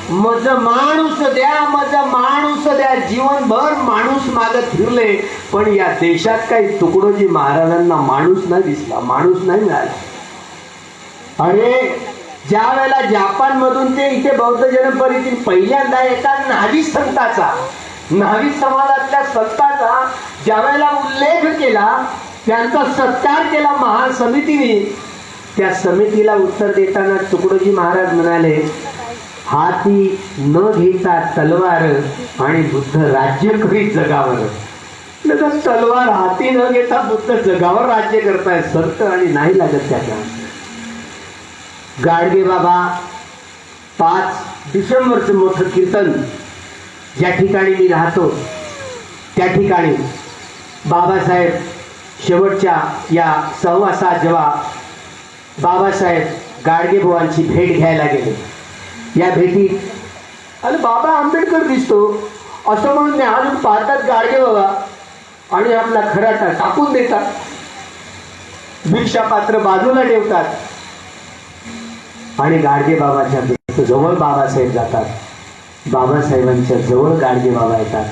मज माणूस द्या, मज माणूस द्या, जीवनभर माणूस मागत फिरले, पण या देशात काही तुकडोजी महाराजांना माणूस नाही दिसला, माणूस नाही मिळाला. अरे ज्या वेळेला जपान मधून ते इथे बौद्ध जनपरीतील पहिल्यांदा एका न्हावी संताचा, न्हावी समाजातल्या संताचा ज्या वेळेला उल्लेख केला, त्यांचा सत्कार केला महासमितीने, त्या समितीला उत्तर देताना तुकडोजी महाराज म्हणाले, हाती न घेता तलवार आणि बुद्ध राज्य करीत जगावर. तलवार हाती न घेता बुद्ध जगावर राज्य करताय, सर्त आणि नाही लागत त्याला. गाडगे बाबा 5 डिसेंबरचं मोठं कीर्तन, ज्या ठिकाणी मी राहतो त्या ठिकाणी बाबासाहेब शेवटच्या या सहवासात जेव्हा बाबासाहेब गाडगेबुवांची भेट घ्यायला गेले, या भेटीत आणि बाबा आंबेडकर दिसतो असं म्हणून अजून पाहतात गाडगे बाबा, आणि आपला खराटा टाकून देतात, भिक्षा पात्र बाजूला ठेवतात, आणि गाडगे बाबाच्या जवळ बाबासाहेब जातात. बाबासाहेबांच्या जवळ गाडगे बाबा येतात,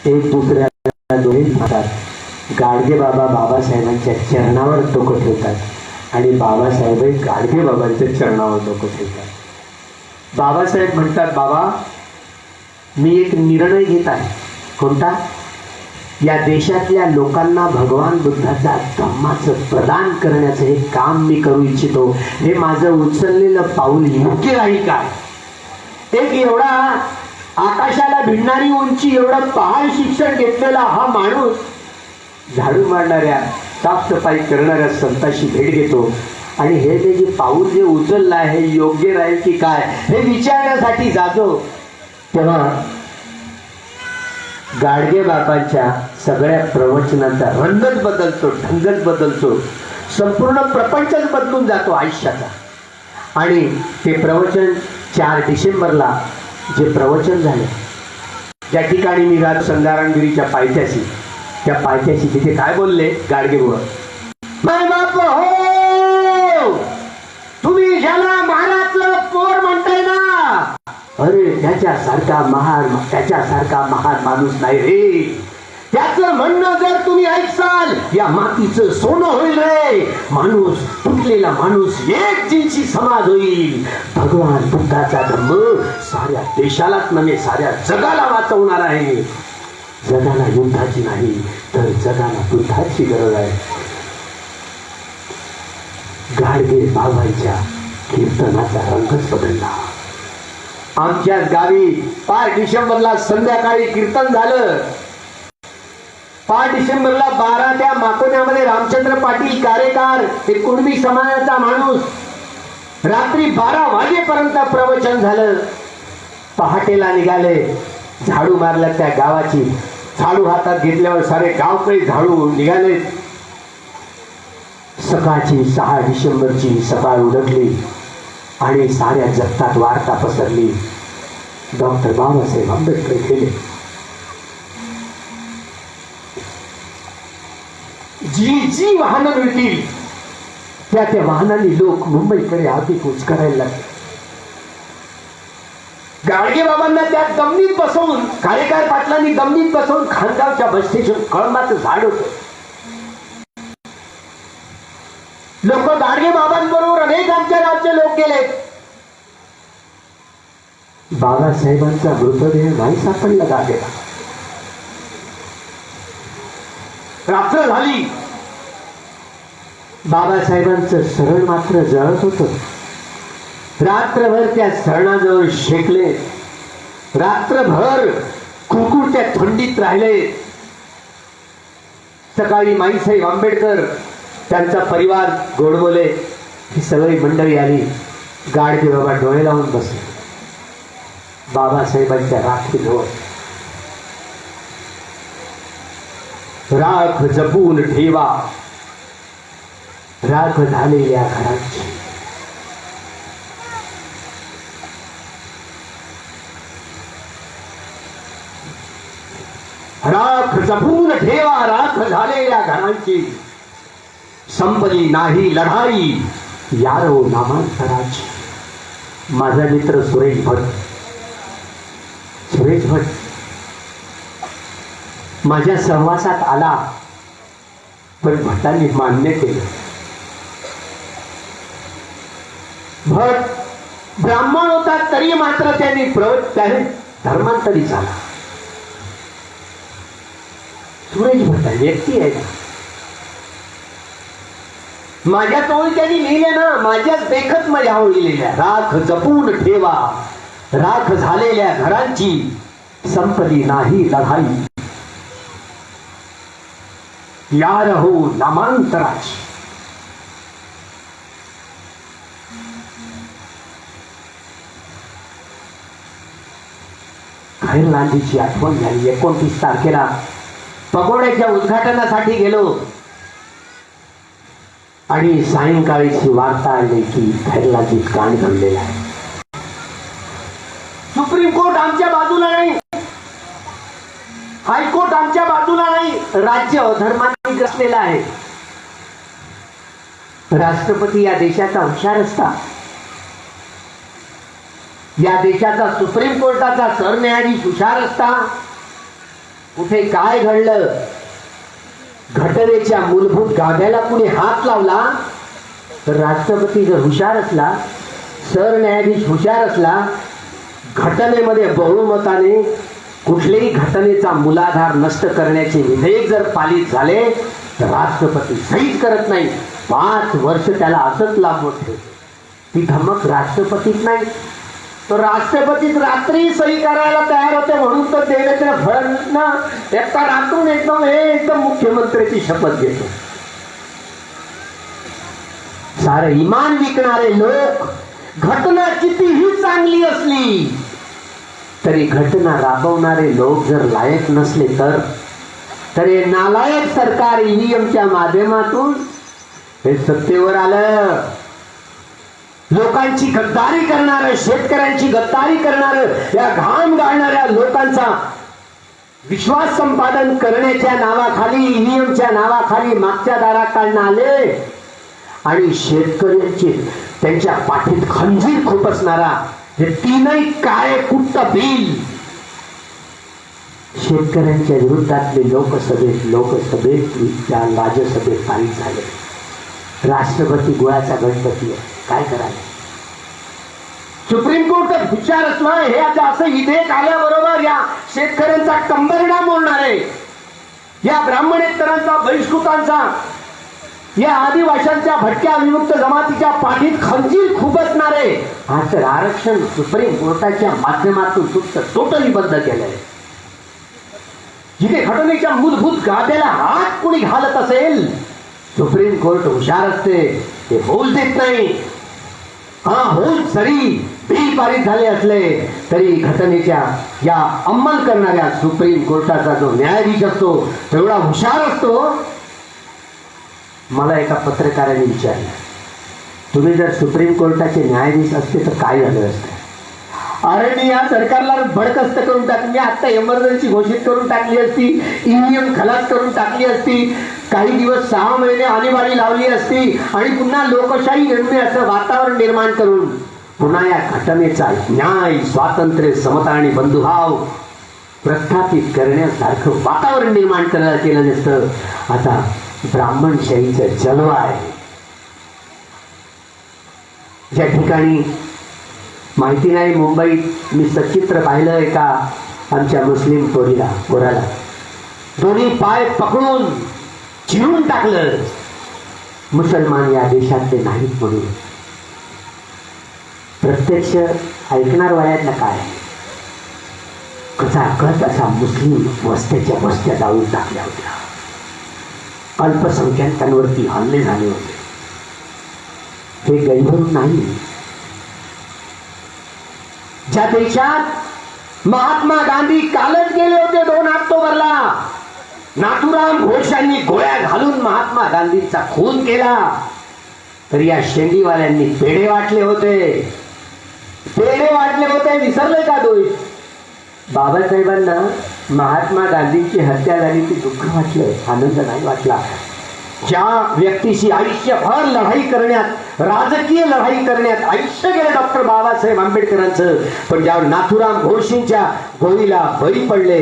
एक दुसऱ्याला दोन्ही म्हणतात. गाडगे बाबा बाबासाहेबांच्या चरणावर डोकं ठेवतात आणि बाबासाहेब गाडगे बाबांच्या चरणावर डोकं ठेवतात. बाबासाहेब म्हणतात, बाबा मी एक निर्णय घेत आहे. कोणता? या देशातल्या लोकांना भगवान बुद्धाचा धम्माचं प्रदान करण्याचं हे काम मी करू इच्छितो. हे माझं उचललेलं पाऊल योग्य राहील काय? एक एवढा आकाशाला भिडणारी उंची, एवढं पहाड शिक्षण घेतलेला हा माणूस झाडू मारणाऱ्या, साफसफाई करणाऱ्या संतांशी भेट घेतो, आणि हे जे पाऊल जे उचललं आहे हे योग्य राहील की काय हे विचारण्यासाठी जातो. तेव्हा गाडगे बाबांच्या सगळ्या प्रवचनाचा रंगच बदलतो, ढंगच बदलतो, संपूर्ण प्रपंचच बदलून जातो आयुष्याचा. आणि ते प्रवचन 4 डिसेंबरला जे प्रवचन झाले, ज्या ठिकाणी मी राज संगारांगिरीच्या पायथ्याशी, त्या पायथ्याशी तिथे काय बोलले गाडगेबुवा, माय बाप हो, तुम्ही ज्याला महारातलं पोर म्हणताय ना, अरे त्याच्यासारखा महान माणूस नाही रे. त्याचं म्हणणं जर तुम्ही ऐकसाल, या मातीचं सोनं होईल रे. माणूस, तुटलेला माणूस एक जिन्सी समाज होईल. भगवान बुद्धाचा धम्म साऱ्या देशालाच नव्हे साऱ्या जगाला वाचवणार आहे. जगाला युद्धाची नाही तर जगाला बुद्धाची गरज आहे. गाडगे बाबांच्या कीर्तनाचा रंगच बदलला. आमच्या गावी 5 डिसेंबरला संध्याकाळी कीर्तन झालं. 5 डिसेंबरला 12 त्या माकोण्यामध्ये रामचंद्र पाटील कारेकार, एक कुणबी समाजाचा माणूस, रात्री 12 वाजेपर्यंत प्रवचन झालं. पहाटेला निघाले, झाडू मारलं त्या गावाची, झाडू हातात घेतल्यावर सारे गावकरी झाडू निघाले. सकाळची 6 डिसेंबरची सकाळ उलटली आणि साऱ्या जगतात वार्ता पसरली. डॉक्टर बाबासाहेब आंबेडकर गेले. जी वाहनं मिळतील त्या वाहनांनी लोक मुंबईकडे आधी कूच करायला लागले. गाडगे बाबांना त्या दमनीत बसवून, कार्यकार पाटलांनी दमनीत बसवून खानगावच्या बस स्टेशन कळंबाचं झाड होतं. लोक गाडगे बाबांबरोबर अनेक आमच्या गावचे लोक गेले. बाबासाहेबांचा मृतदेह नाही सापडला गाडगेला. रात्र झाली. बाबासाहेबांचं शरण मात्र जळत होतं. रात्रभर त्या शरणाजवळ शेकले. रात्रभर कुकुरच्या थंडीत राहिले. सकाळी माईसाहेब आंबेडकर, त्यांचा परिवार, गोडबोले, ही सगळी मंडळी आली. गाडगे बाबा डोळे लावून बसले बाबासाहेबांच्या राखीजवळ. राख जपून ठेवा राख झालेल्या घरांची. राख जपून ठेवा राख झालेल्या घरांची. संपली नाही लढाई यारो नामांतराची. माझा मित्र सुरेश भट माझ्या सहवासात आला, पण भटांनी मान्य केलं. भट ब्राह्मण होता तरी मात्र त्याने धर्मांतरी झाला. सुरेश भट व्यक्ती आहे. माझ्या तोळी त्यांनी लिहिल्या ना, माझ्याच देखत माझ्या आवडी लिहिल्या. राख जपून ठेवा राख झालेल्या घरांची. संपली नाही लढाई यार हो नामांतराची. खैरलांजीची आठवण झाली. 29 तारखेला पगोड्याच्या उद्घाटनासाठी गेलो आणि सायंकाळीची वार्ता आली की खैरलांजीत कान घडलेला आहे. सुप्रीम कोर्ट आमच्या बाजूला नाही, हायकोर्ट आमच्या बाजूला नाही, राज्य अधर्माने ग्रसलेला आहे. राष्ट्रपती या देशाचा हुशार असता. या देशाचा सुप्रीम कोर्टाचा सरन्यायाधीश हुशार असता. कुठे काय घडलं, घटनेच्या मूलभूत गाभ्याला कुणी हात लावला तर राष्ट्रपती जर हुशार असला, सरन्यायाधीश हुशार असला, घटनेमध्ये बहुमताने कुठल्याही घटनेचा मूलाधार नष्ट करण्याचे विधेयक जर पालित झाले तर राष्ट्रपती सहीच करत नाही. 5 वर्ष त्याला असंच लांबवत ठेवतो. ती धमक राष्ट्रपतीच नाही, तो राष्ट्रपतीच रात्री सही करायला तयार होते. म्हणून तर देवेंद्र फडणवीस एका रात्रून एकदम मुख्यमंत्र्याची शपथ घेतो. सारे इमान विकणारे लोक, घटना कितीही चांगली असली तरी घटना राबवणारे लोक जर लायक नसले तर हे नालायक सरकार ईव्हीएमच्या माध्यमातून हे सत्तेवर आलं. लोकांची गद्दारी करणारं, शेतकऱ्यांची गद्दारी करणारं, या घाम गाळणाऱ्या लोकांचा विश्वास संपादन करण्याच्या नावाखाली, ईव्हीएमच्या नावाखाली मागच्या दाराकडनं आले आणि शेतकऱ्यांचे त्यांच्या पाठीत खंजीर खुपसणारा हे तीनही काळे कुट्ट बिल शेतकऱ्यांच्या विरोधातले लोकसभेत त्या राज्यसभेत पारित झाले. राष्ट्रपती गोळ्याचा गणपती आहे, काय करायला. सुप्रीम कोर्ट हुशार असणार. हे आता असं विधेयक आल्याबरोबर या शेतकऱ्यांचा कंबरडा मोडणार आहे. या ब्राह्मणेतरांचा, बहिष्कृतांचा, या आदिवाशांच्या, भटक्या विमुक्त जमातीच्या पाठीत खंजीर खुपसणारे हा तर आरक्षण सुप्रीम कोर्टाच्या माध्यमातून टोटली बंद केलंय. जिथे घटनेच्या मूलभूत गाभ्याला हात कोणी घालत असेल, सुप्रीम कोर्ट हुशार असते, ते होऊ देत नाही. हा हो जरी बिल पारित झाले असले तरी घटनेच्या या अंमल करणाऱ्या सुप्रीम कोर्टाचा जो न्यायाधीश असतो तेवढा हुशार असतो. मला एका पत्रकाराने विचारलं, तुम्ही जर सुप्रीम कोर्टाचे न्यायाधीश असते तर काय झालं असतं? अरे मी या सरकारला बडकस्त करून टाकली, मी आता इमर्जन्सी घोषित करून टाकली असती, ईव्हीएम खलास करून टाकली असती, काही दिवस 6 महिने आणीबाणी लावली असती आणि पुन्हा लोकशाही निर्णय असं वातावरण निर्माण करून पुन्हा या घटनेचा न्याय, स्वातंत्र्य, समता आणि बंधुभाव प्रस्थापित करण्यासारखं वातावरण निर्माण करायला केलं नसतं. आता ब्राह्मणशाहीचा जलवा आहे. ज्या ठिकाणी माहिती नाही, मुंबईत मी सचित्र पाहिलं एका आमच्या मुस्लिम पोराला दोन्ही पाय पकडून चिरून टाकलं, मुसलमान या देशातले नाहीत म्हणून. प्रत्यक्ष ऐकणार वयातला काय कचाकच असा मुस्लिम वस्त्या जाऊन टाकल्या होत्या. अल्पसंख्याकांवरती हल्ले झाले होते. हे गैरभरून नाही. ज्या देशात महात्मा गांधी कालच गेले होते 2 ऑक्टोबरला, नाथुराम घोषांनी गोळ्या घालून महात्मा गांधींचा खून केला, तर या शेंडीवाल्यांनी पेढे वाटले होते. विसरले का दोष? बाबासाहेबांना महात्मा गांधींची हत्या झाली ती दुःख वाटलं, आनंद नाही वाटला. ज्या व्यक्तीशी आयुष्यभर लढाई करण्यात, राजकीय लढाई करण्यात आयुष्य गेलं डॉक्टर बाबासाहेब आंबेडकरांचं, पण ज्यावर नाथुराम घोषींच्या गोळीला बळी पडले,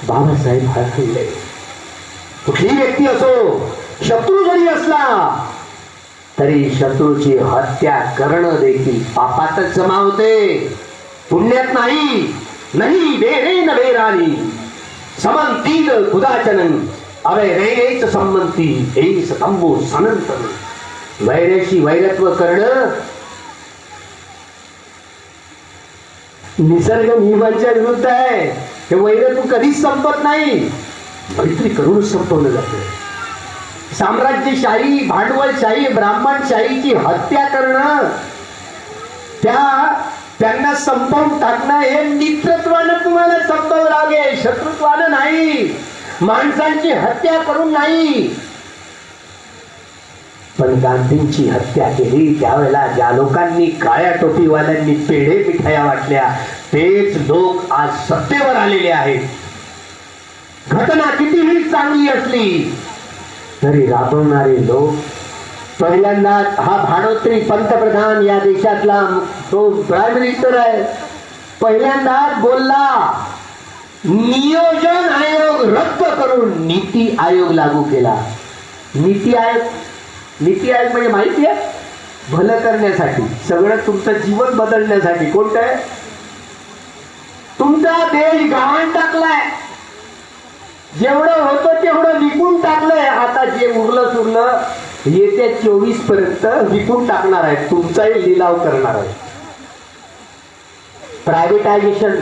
बाबासाहेब हरखले. कुठली व्यक्ती असो, शत्रू जरी असला तरी शत्रूची हत्या करणं देखील पापातच जमा होते, पुण्यात नाही. नाही बेरे न बेरानी समंतील खुदाचनन अवे वैरेच संमंती एस तंबू सनंतन. वैरेशी वैरत्व करणं निसर्ग नियमांच्या विरुद्ध आहे. हे वैरत्व कधीच संपत नाही, मैत्री करून संपवलं जातं. साम्राज्यशाही, भांडवलशाही, ब्राह्मणशाहीची हत्या करणं, त्यांना संपवून टाकणं हे मित्रत्वानं तुम्हाला संपवावं लागेल, शत्रुत्वानं नाही. माणसांची हत्या करून नाही. पण गांधींची हत्या केली त्यावेळेला ज्या लोकांनी, काळ्या टोपीवाल्यांनी पेढे मिठाया वाटल्या, तेच लोक आज सत्तेवर आलेले आहेत. घटना कितीही चांगली असली तरी राबवणारे लोक, पहिल्यांदा हा भानोत्री पंतप्रधान या देशातला, तो प्राईम मिनिस्टर आहे, पहिल्यांदाच बोलला नियोजन आयोग रद्द करून नीती आयोग लागू केला. नीती आयोग म्हणजे माहिती आहे, भलं करण्यासाठी, सगळं तुमचं जीवन बदलण्यासाठी. कोणतं आहे? तुमचा देश गहाण टाकलाय, जेवढं होतं तेवढं विकून टाकलंय. आता जे उरलं सुरलं येत्या 24 पर्यंत विकून टाकणार आहे, तुमचाही लिलाव करणार आहे. प्रायव्हेटायझेशन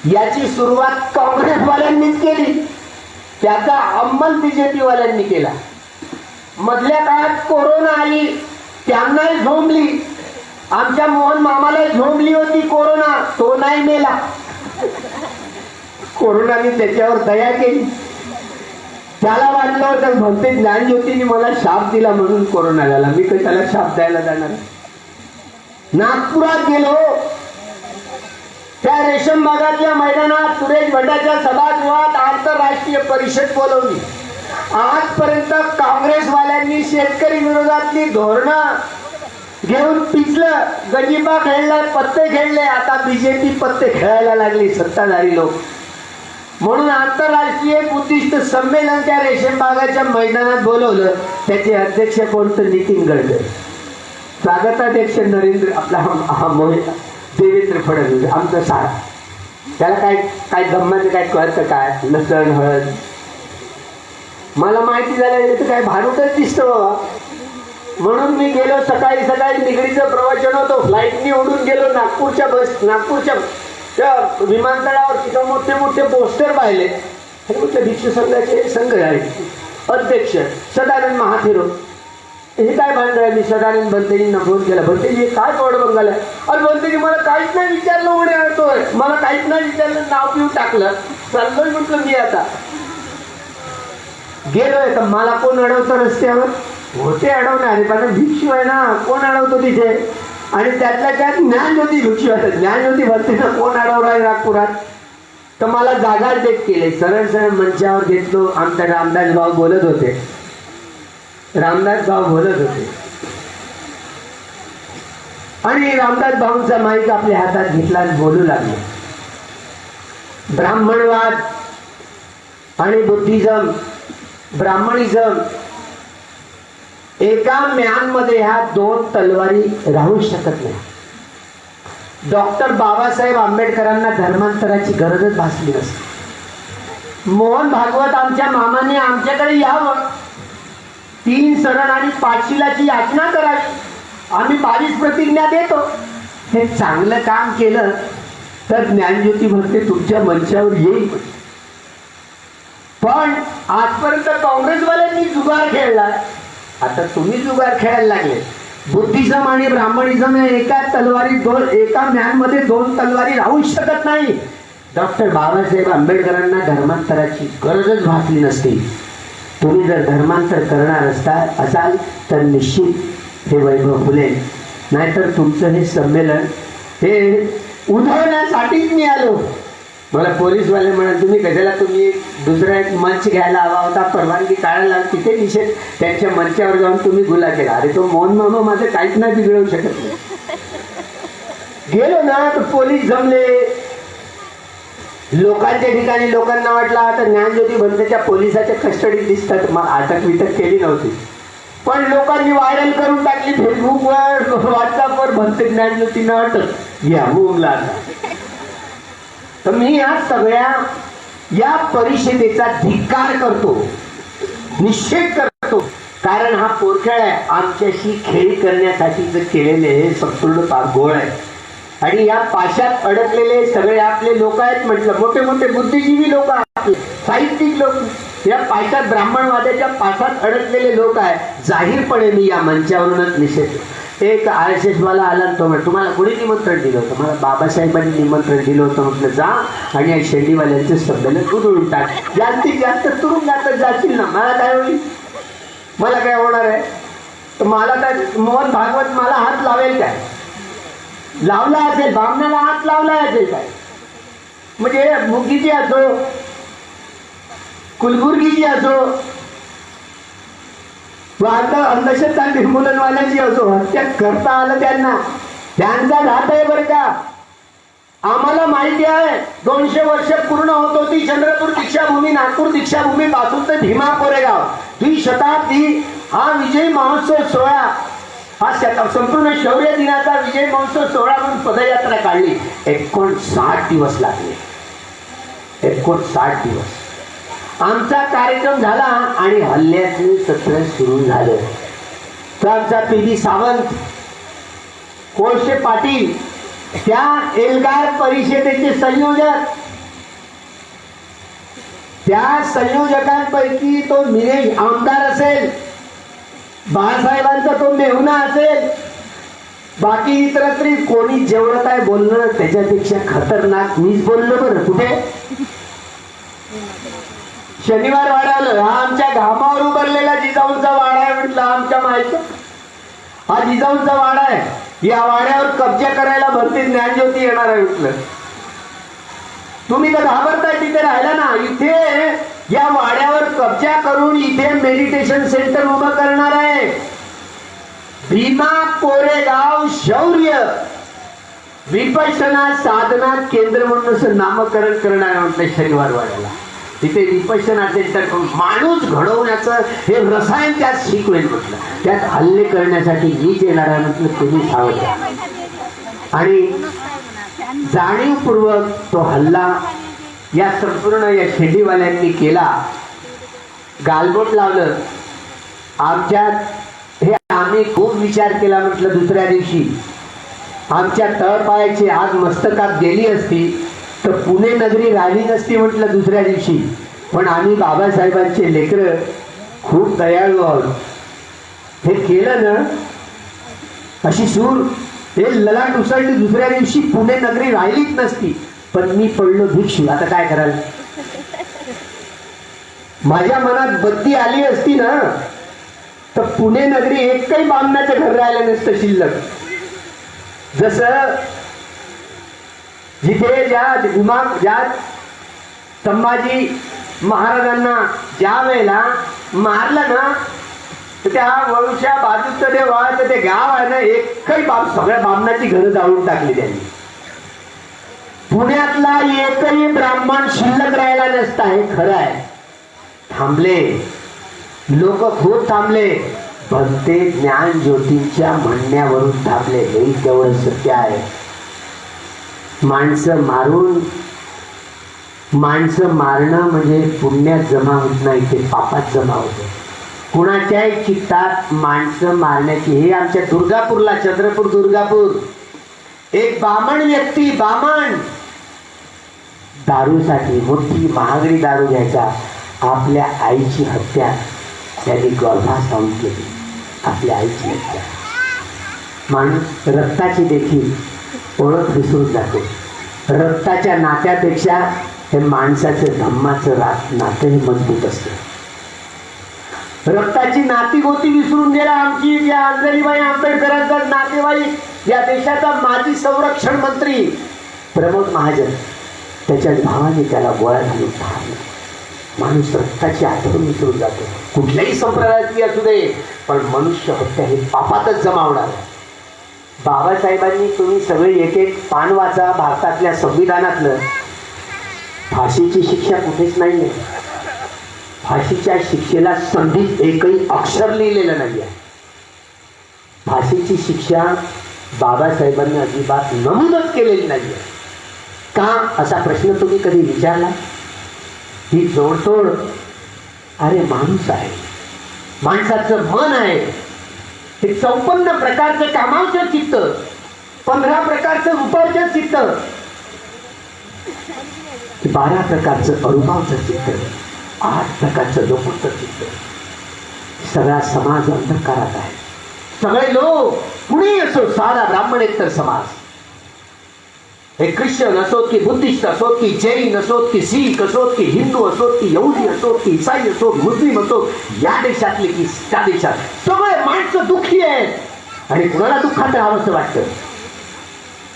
याची सुरुवात काँग्रेसवाल्यांनीच केली, त्याचा अंमल बीजेपी वाल्यांनी केला. मधल्या काळात कोरोना आली, त्यांनाही झोंबली. आमच्या मोहन मामाला झोंबली होती कोरोना, तो नाही मेला. कोरोनाने त्याच्यावर दया केली. त्याला वाटलं होतं म्हणते ज्ञानज्योतीने मला शाप दिला म्हणून कोरोना झाला, मी काही त्याला शाप द्यायला जाणार. नागपुरात गेलो, त्या रेशम बागातल्या मैदानात सुरेश भटाच्या सभागृहात आंतरराष्ट्रीय परिषद बोलवली. आजपर्यंत काँग्रेसवाल्यांनी शेतकरी विरोधातली धोरणं घेऊन पिचलं, गजिबा खेळलाय, पत्ते खेळले. आता बीजेपी पत्ते खेळायला लागली, सत्ताधारी लोक. म्हणून आंतरराष्ट्रीय बुद्धिस्ट संमेलन त्या रेशीम बागाच्या मैदानात बोलवलं. त्याचे अध्यक्ष कोणतं? नितीन गडकरी. स्वागताध्यक्ष नरेंद्र देवेंद्र फडणवीस, आमचं सार. त्याला काय गंमत, काय कळतं काय? लसण हळद. मला माहिती झालं काय भारूटच दिसतं बाबा. म्हणून मी गेलो, सकाळी निगडीचं प्रवचन होतं, फ्लाईटनी उडून गेलो नागपूरच्या त्या विमानतळावर. तिथं मोठे मोठे पोस्टर पाहिले. भिक्षू संघाचे संघ आहे, अध्यक्ष सदानंद महाथेरो. हे काय भानगड आहे? मी सदानंद भंतेजींना फोन केला, भंतेजी हे काय कोड बंगाल आहे? अरे भंतेजी मला काहीच नाही विचारलं, उडे आणतोय, मला काहीच नाही विचारलं, नाव पिऊ टाकलं, चाललोय म्हटलं मी आता. गेलोय तर मला कोण अडवतं रस्त्यावर? होते अडवणारे, पण भिक्षू आहे ना, कोण अडवतो तिथे? आणि त्यातल्या त्यात ज्ञानज्योती भिक्षू आहे, ज्ञानज्योती भरतेना कोण अडवणार आहे नागपुरात? तर मला जागा देत केले, सरळ सरळ मंचावर घेतलो. आमचा रामदास भाऊ बोलत होते, रामदास भाऊ बोलत होते आणि रामदास भाऊंचा माईक आपल्या हातात घेतला आणि बोलू लागले. ब्राह्मणवाद आणि बुद्धिझम, ब्राह्मणिझम, एका म्यानमध्ये ह्या दोन तलवारी राहू शकत नाही. डॉक्टर बाबासाहेब आंबेडकरांना धर्मांतराची गरजच भासली नसते. मोहन भागवत आमच्या मामाने आमच्याकडे यावं, 3 शरण आणि 5 शिलाची याचना करावी, आम्ही 22 प्रतिज्ञा देतो. हे चांगलं काम केलं तर ज्ञानज्योती भरते तुमच्या मंचावर येईल. पण आजपर्यंत काँग्रेसवाल्यांनी जुगार खेळलाय, आता तुम्ही जुगार खेळायला लागले. बुद्धिझम आणि ब्राह्मणिझम या एका तलवारी एका म्यानमध्ये 2 तलवारी राहू शकत नाही. डॉक्टर बाबासाहेब आंबेडकरांना धर्मांतराची गरजच भासली नसती. तुम्ही जर धर्मांतर करणार असाल तर निश्चित हे वैभव फुलेल. नाहीतर तुमचं हे संमेलन हे उधळण्यासाठीच मी आलो. मला पोलीसवाले म्हणाले तुम्ही कशाला, तुम्ही दुसरा एक मंच घ्यायला हवा होता, परवानगी काढायला, तिथे निषेध, त्यांच्या मंचावर जाऊन तुम्ही गुन्हा केला. अरे तो मोहन मामा माझं काहीच नाही बिघडवू शकत नाही. गेलो ना तर पोलीस जमले, लोकांच्या ठिकाणी लोकांना वाटलं आता ज्ञानज्योती भंतेच्या पोलिसाच्या कस्टडीत दिसतात, मग अटक विटक केली नव्हती. पण लोकांनी व्हायरल करून टाकली फेसबुकवर, व्हॉट्सअपवर, भंते ज्ञानज्योतीनं अटक या मुमला. तर मी या सगळ्या या परिषदेचा धिक्कार करतो, निषेध करतो. कारण हा पोरखेळ आहे, आमच्याशी खेळ करण्यासाठी केलेले हे संपूर्ण पागोळ आहे. आणि या पाशात अडकलेले सगळे आपले लोक आहेत. म्हटलं मोठे मोठे बुद्धिजीवी लोक, आपले साहित्यिक लोक या पाशात, ब्राह्मणवादाच्या पाशात अडकलेले लोक आहेत. जाहीरपणे मी या मंचावरूनच निषेध. एक RSS वाला आला, तो म्हण तुम्हाला कोणी निमंत्रण दिलं होतं? मला बाबासाहेबांनी निमंत्रण दिलं होतं. म्हटलं जा आणि या शेंडीवाल्यांचे शब्दाला उधळून टाक, जास्तीत जास्त तुरुंगात जाशील ना, मला काय होईल, मला काय होणार आहे? तर मला काय मोहन भागवत मला हात लावेल काय? लावला असेल, बामणाला हात लावला असेल काय? म्हणजे मुगीची असो, कुलबुर्गीची असो, अंधश्रद्धा निर्मूलनवाल्याची असो, हत्या करता आलं त्यांना, त्यांचा घात आहे बरं का. आम्हाला माहिती आहे 200 वर्ष पूर्ण होत होती चंद्रपूर दीक्षाभूमी, नागपूर दीक्षाभूमी पासून ते भीमा कोरेगाव, द्विशताब्दी हा विजय महोत्सव सोहळा, हा संपूर्ण शौर्य दिनाचा विजय महोत्सव सोहळा म्हणून पदयात्रा काढली. 59 दिवस लागले, 59 दिवस आमचा कार्यक्रम झाला आणि हल्ल्याचे सत्र सुरू झालं. तर आमचा PB सावंत, कोळशे पाटील, त्या एल्गार परिषदेचे संयोजक, त्या संयोजकांपैकी तो निलेश आमदार असेल, बाळासाहेबांचा तो मेहुणा असेल, बाकी इतरत्री कोणी जेवढं काय बोलणं त्याच्यापेक्षा खतरनाक मीच बोललो. बरं कुठे शनिवार वाड्याला, हा आमच्या घामावर उभारलेला जिजाऊंचा वाडा आहे. म्हटलं आमच्या माहिती, हा जिजाऊंचा वाडा आहे, या वाड्यावर कब्जा करायला भरती ज्ञानज्योती येणार आहे. म्हटलं तुम्ही तर घाबरताय, तिथे राहिला ना, इथे या वाड्यावर कब्जा करून इथे मेडिटेशन सेंटर उभं करणार आहे. भीमा कोरेगाव शौर्य विपश्यना साधना केंद्र म्हणून असं नामकरण करणार आहे. म्हटलं शनिवार वाड्याला तिथे विपश्यना सेंटर माणूस घडवण्याचं हे रसायन त्यात शिकवेल. म्हटलं त्यात हल्ले करण्यासाठी मीच येणार आहे. म्हटलं तुम्ही सावध. आणि जाणीवपूर्वक तो हल्ला या संपूर्ण या शेंडीवाल्यांनी केला, गालबोट लावलं आमच्यात. हे आम्ही खूप विचार केला. म्हटलं दुसऱ्या दिवशी आमच्या तळपायाची आग मस्तकात गेली असती तर पुणे नगरी राहिली नसती. म्हटलं दुसऱ्या दिवशी. पण आम्ही बाबासाहेबांचे लेकरं खूप दयाळू आहोत. हे केलं ना, अशी सूर हे ललाट उसळली, दुसऱ्या दिवशी पुणे नगरी राहिलीच नसती. पण मी पडलो भिक्षू, आता काय कराल? माझ्या मनात बत्ती आली असती ना, तर पुणे नगरी एक काही बामणाचं घर राहिलं नसतं शिल्लक. जसं जिथे ज्या संभाजी महाराजांना ज्या वेळेला मारलं ना, तर त्या वळूच्या बाजूचं ते वाळचं ते गाव आहे ना, एकही सगळ्या बामणाची घरं जाळून टाकली त्यांनी. पुण्यातला एकही ब्राह्मण शिल्लक राहिला नसता, हे खरं आहे. थांबले लोक, खूप थांबले, पण ते ज्ञान ज्योतींच्या म्हणण्यावरून थांबले. हे केवळ सत्य आहे. माणसं मारणं म्हणजे पुण्यात जमा होत नाही, ते पापात जमा होते. कुणाच्याही चित्तात माणसं मारण्याची. हे आमच्या दुर्गापूरला, चंद्रपूर दुर्गापूर, एक बामण व्यक्ती, बामण दारूसाठी मोठी महागडी दारू घ्यायचा, आपल्या आईची हत्या त्यांनी गर्भासाऊन केली. आपल्या आईची हत्या. माणूस रक्ताची देखील ओळख विसरून जातो. रक्ताच्या नात्यापेक्षा हे माणसाचं धम्माचं नातं हे मजबूत असतं. रक्ताची नाती गोती विसरून गेला. आमची ज्या अंजलीबाई आंबेडकरांचा नातेवाईक, या देशाचा माजी संरक्षण मंत्री प्रमोद महाजन, त्याच्या भावाने त्याला गोळ्या घालून ठारला. माणूस रक्ताची आठवण विसरून जातो, कुठल्याही संप्रदायाची असू दे, पण मनुष्य हत्या हे पापातच जमावणार. बाबासाहेबांनी, तुम्ही सगळे एक एक पान वाचा भारतातल्या संविधानातलं, फाशीची शिक्षा कुठेच नाहीये. फाशीच्या शिक्षेला संधीत एकही अक्षर लिहिलेलं नाहीये. फाशीची शिक्षा बाबासाहेबांनी अजिबात नमूदच केलेली नाहीये. का, असा प्रश्न तुम्ही कधी विचारला? ही जोडतोड. अरे माणूस आहे, माणसाचं मन आहे, हे 54 प्रकारचं कामाचं चित्त, 15 प्रकारचं रूपावचं चित्त, 12 प्रकारचं अरूपावचं चित्त, 8 प्रकारचं लोकोत्तर चित्त. सगळा समाज अंधकारात आहे. सगळे लोक, कुणी असो, साधा ब्राह्मणेतर समाज, हे ख्रिश्चन असोत की बुद्धिस्ट असोत की जैन असोत की शीख असोत की हिंदू असोत की यहुदी असोत की ईसाई असोत, मुस्लिम असोत, या देशातले की त्या देशात, सगळे माणसं दुःखी आहेत. आणि कुणाला दुःखात राहावंसं वाटतं.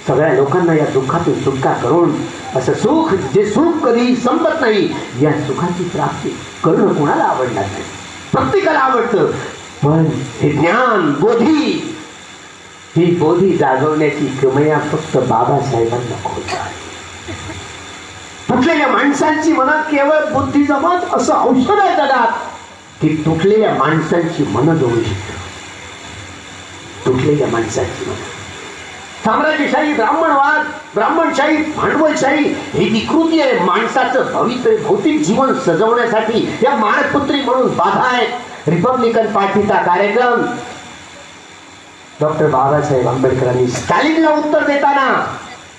सगळ्या लोकांना या दुःखातून सुटका करून असं सुख, जे सुख कधी संपत नाही, या सुखाची प्राप्ती करणं कुणाला आवडणार नाही? प्रत्येकाला आवडतं. पण हे ज्ञान, बोधी, ही बोधी जागवण्याची किमया फक्त बाबासाहेबांना होत आहे. तुटलेल्या माणसांची मनात केवळ बुद्धी जमत असं औषध आहे जगात, की तुटलेल्या माणसांची मन जोडू शकतो. तुटलेल्या माणसांची मन. साम्राज्यशाही, ब्राह्मणवाद, ब्राह्मणशाही, भांडवलशाही ही विकृती आहे. माणसाचं भविष्य, भौतिक जीवन सजवण्यासाठी या मानपुत्री म्हणून बाधा आहेत. रिपब्लिकन पार्टीचा कार्यक्रम डॉक्टर बाबासाहेब आंबेडकरांनी स्टॅलिनला उत्तर देताना,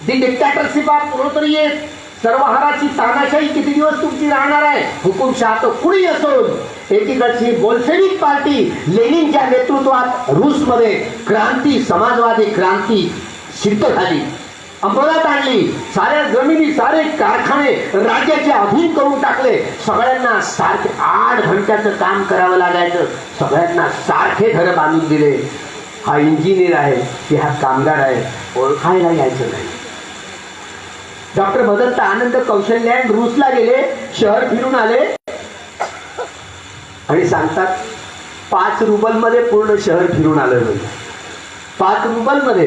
दी डिक्टॅटरशिप ऑफ प्रोलेटारिएट, सर्वहाराची तानाशाही किती दिवस तुमची राहणार आहे? हुकुमशहा तो कुणी असो. एकीकडची बोल्शेविक पार्टी लेनिनच्या नेतृत्वात रूसमध्ये क्रांती, समाजवादी क्रांती सिद्ध झाली, अंमलात आणली. साऱ्या जमिनी, सारे कारखाने राज्याचे अधीन करून टाकले. सगळ्यांना सारखे 8 घंट्याचं काम करावं लागायचं. सगळ्यांना सारखे घर बांधून दिले. हा इंजिनियर आहे की हा कामगार आहे, ओळखायला यायचं नाही. डॉक्टर भदंत आनंद कौशल्यन रूसला गेले, शहर फिरून आले आणि सांगतात 5 रुबलमध्ये पूर्ण शहर फिरून आलं. 5 रुबलमध्ये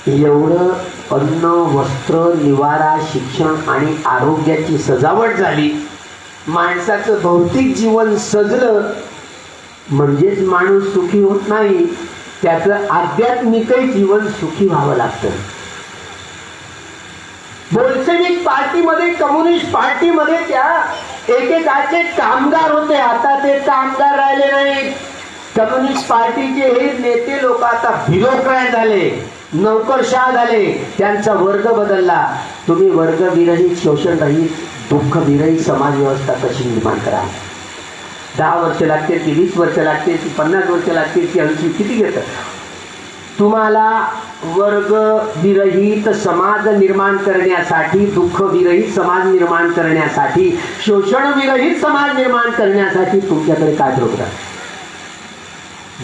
एवढं अन्न, वस्त्र, निवारा, शिक्षण आणि आरोग्याची सजावट झाली. माणसाचं भौतिक जीवन सजलं म्हणजेच माणूस सुखी होत नाही, त्याचं आध्यात्मिकही जीवन सुखी व्हावं लागतं. बोल्शेविक पार्टीमध्ये, कम्युनिस्ट पार्टीमध्ये त्या एकेकाचे कामगार होते, आता ते कामगार राहिले नाहीत. कम्युनिस्ट पार्टीचे हे नेते लोक आता ब्युरोक्रॅट झाले, नोकरशाह झाले. त्यांचा वर्ग बदलला. तुम्ही वर्गविरहित, शोषणरहित, दुःखविरहित समाज व्यवस्था कशी निर्माण करा? 10 वर्ष लागतील की 20 वर्ष लागतील की 50 वर्ष लागतील की 80, किती घेतं? तुम्हाला वर्ग विरहित समाज निर्माण करण्यासाठी, दुःख विरहित समाज निर्माण करण्यासाठी, शोषण विरहित समाज निर्माण करण्यासाठी तुमच्याकडे काय प्रोग्राम?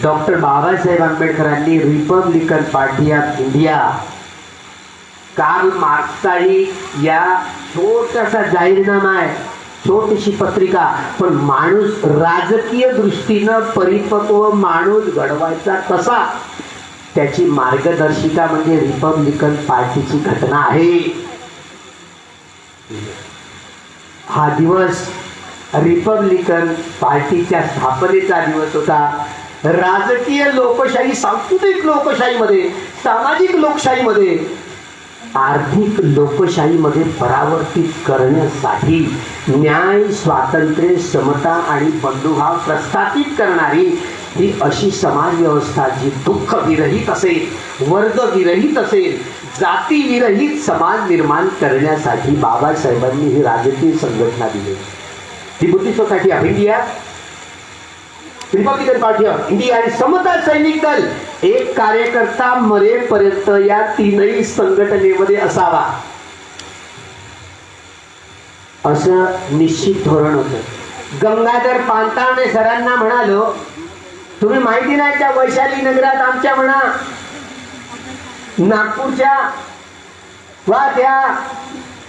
डॉक्टर बाबासाहेब आंबेडकरांनी republican party of India, Karl मार्क्सचाही या छोटासा जाहीरनामा आहे, छोटीशी पत्रिका, पण माणूस राजकीय दृष्टीनं परिपक्व माणूस घडवायचा कसा, त्याची मार्गदर्शिका म्हणजे रिपब्लिकन पार्टीची घटना आहे. हा दिवस रिपब्लिकन पार्टीच्या स्थापनेचा दिवस होता. राजकीय लोकशाही, सांस्कृतिक लोकशाहीमध्ये, सामाजिक लोकशाहीमध्ये, आर्थिक लोकशाहीमध्ये परावर्तित करण्यासाठी न्याय, स्वातंत्र्य, समता आणि बंधुभाव प्रस्थापित करणारी ही अशी समाज व्यवस्था जी दुःख विरहित असेल, वर्ग विरहित असेल, जाती विरहित समाज निर्माण करण्यासाठी बाबासाहेबांनी ही राजकीय संघटना दिली. ती Buddhist society of India, Republican party of India आणि समता सैनिक दल, एक कार्यकर्ता मरेपर्यंत या तीनही संघटनेमध्ये असावा असं निश्चित धोरण होतं. गंगाधर पानतावणे सरांना म्हणालो, तुम्ही माहिती नाही त्या वैशाली नगरात आमच्या म्हणा नागपूरच्या वा त्या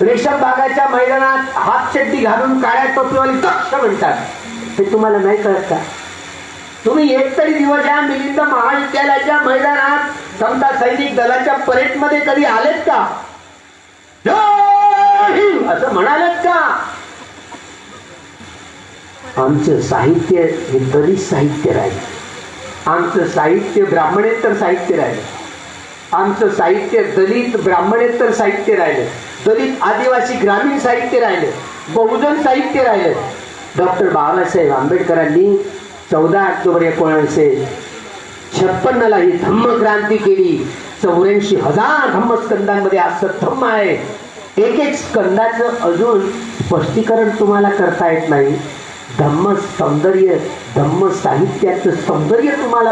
रेशम बागाच्या मैदानात हात चड्डी घालून काळ्या टोपीवाली दक्ष म्हणतात, हे तुम्हाला नाही कळत का? तुम्ही एक तरी दिवस या मिलिंद महाविद्यालयाच्या मैदानात समता सैनिक दलाच्या परेडमध्ये कधी आलेत का? असं म्हणालेत का? आमचं साहित्य हे दलित साहित्य राहिलं, आमचं साहित्य ब्राह्मणेतर साहित्य राहिलं, आमचं साहित्य दलित ब्राह्मणेतर साहित्य राहिलं, दलित आदिवासी ग्रामीण साहित्य राहिलं, बहुजन साहित्य राहिलं. डॉक्टर बाबासाहेब आंबेडकरांनी 14 ऑक्टोबर 1956 ला ही धम्मक्रांती केली. 84,000 धम्मस्कंदांमध्ये असं धम्म आहे. एक एक स्कंदाचं अजून स्पष्टीकरण तुम्हाला करता येत नाही. धम्म सौंदर्य, धम्म साहित्याचं सौंदर्य तुम्हाला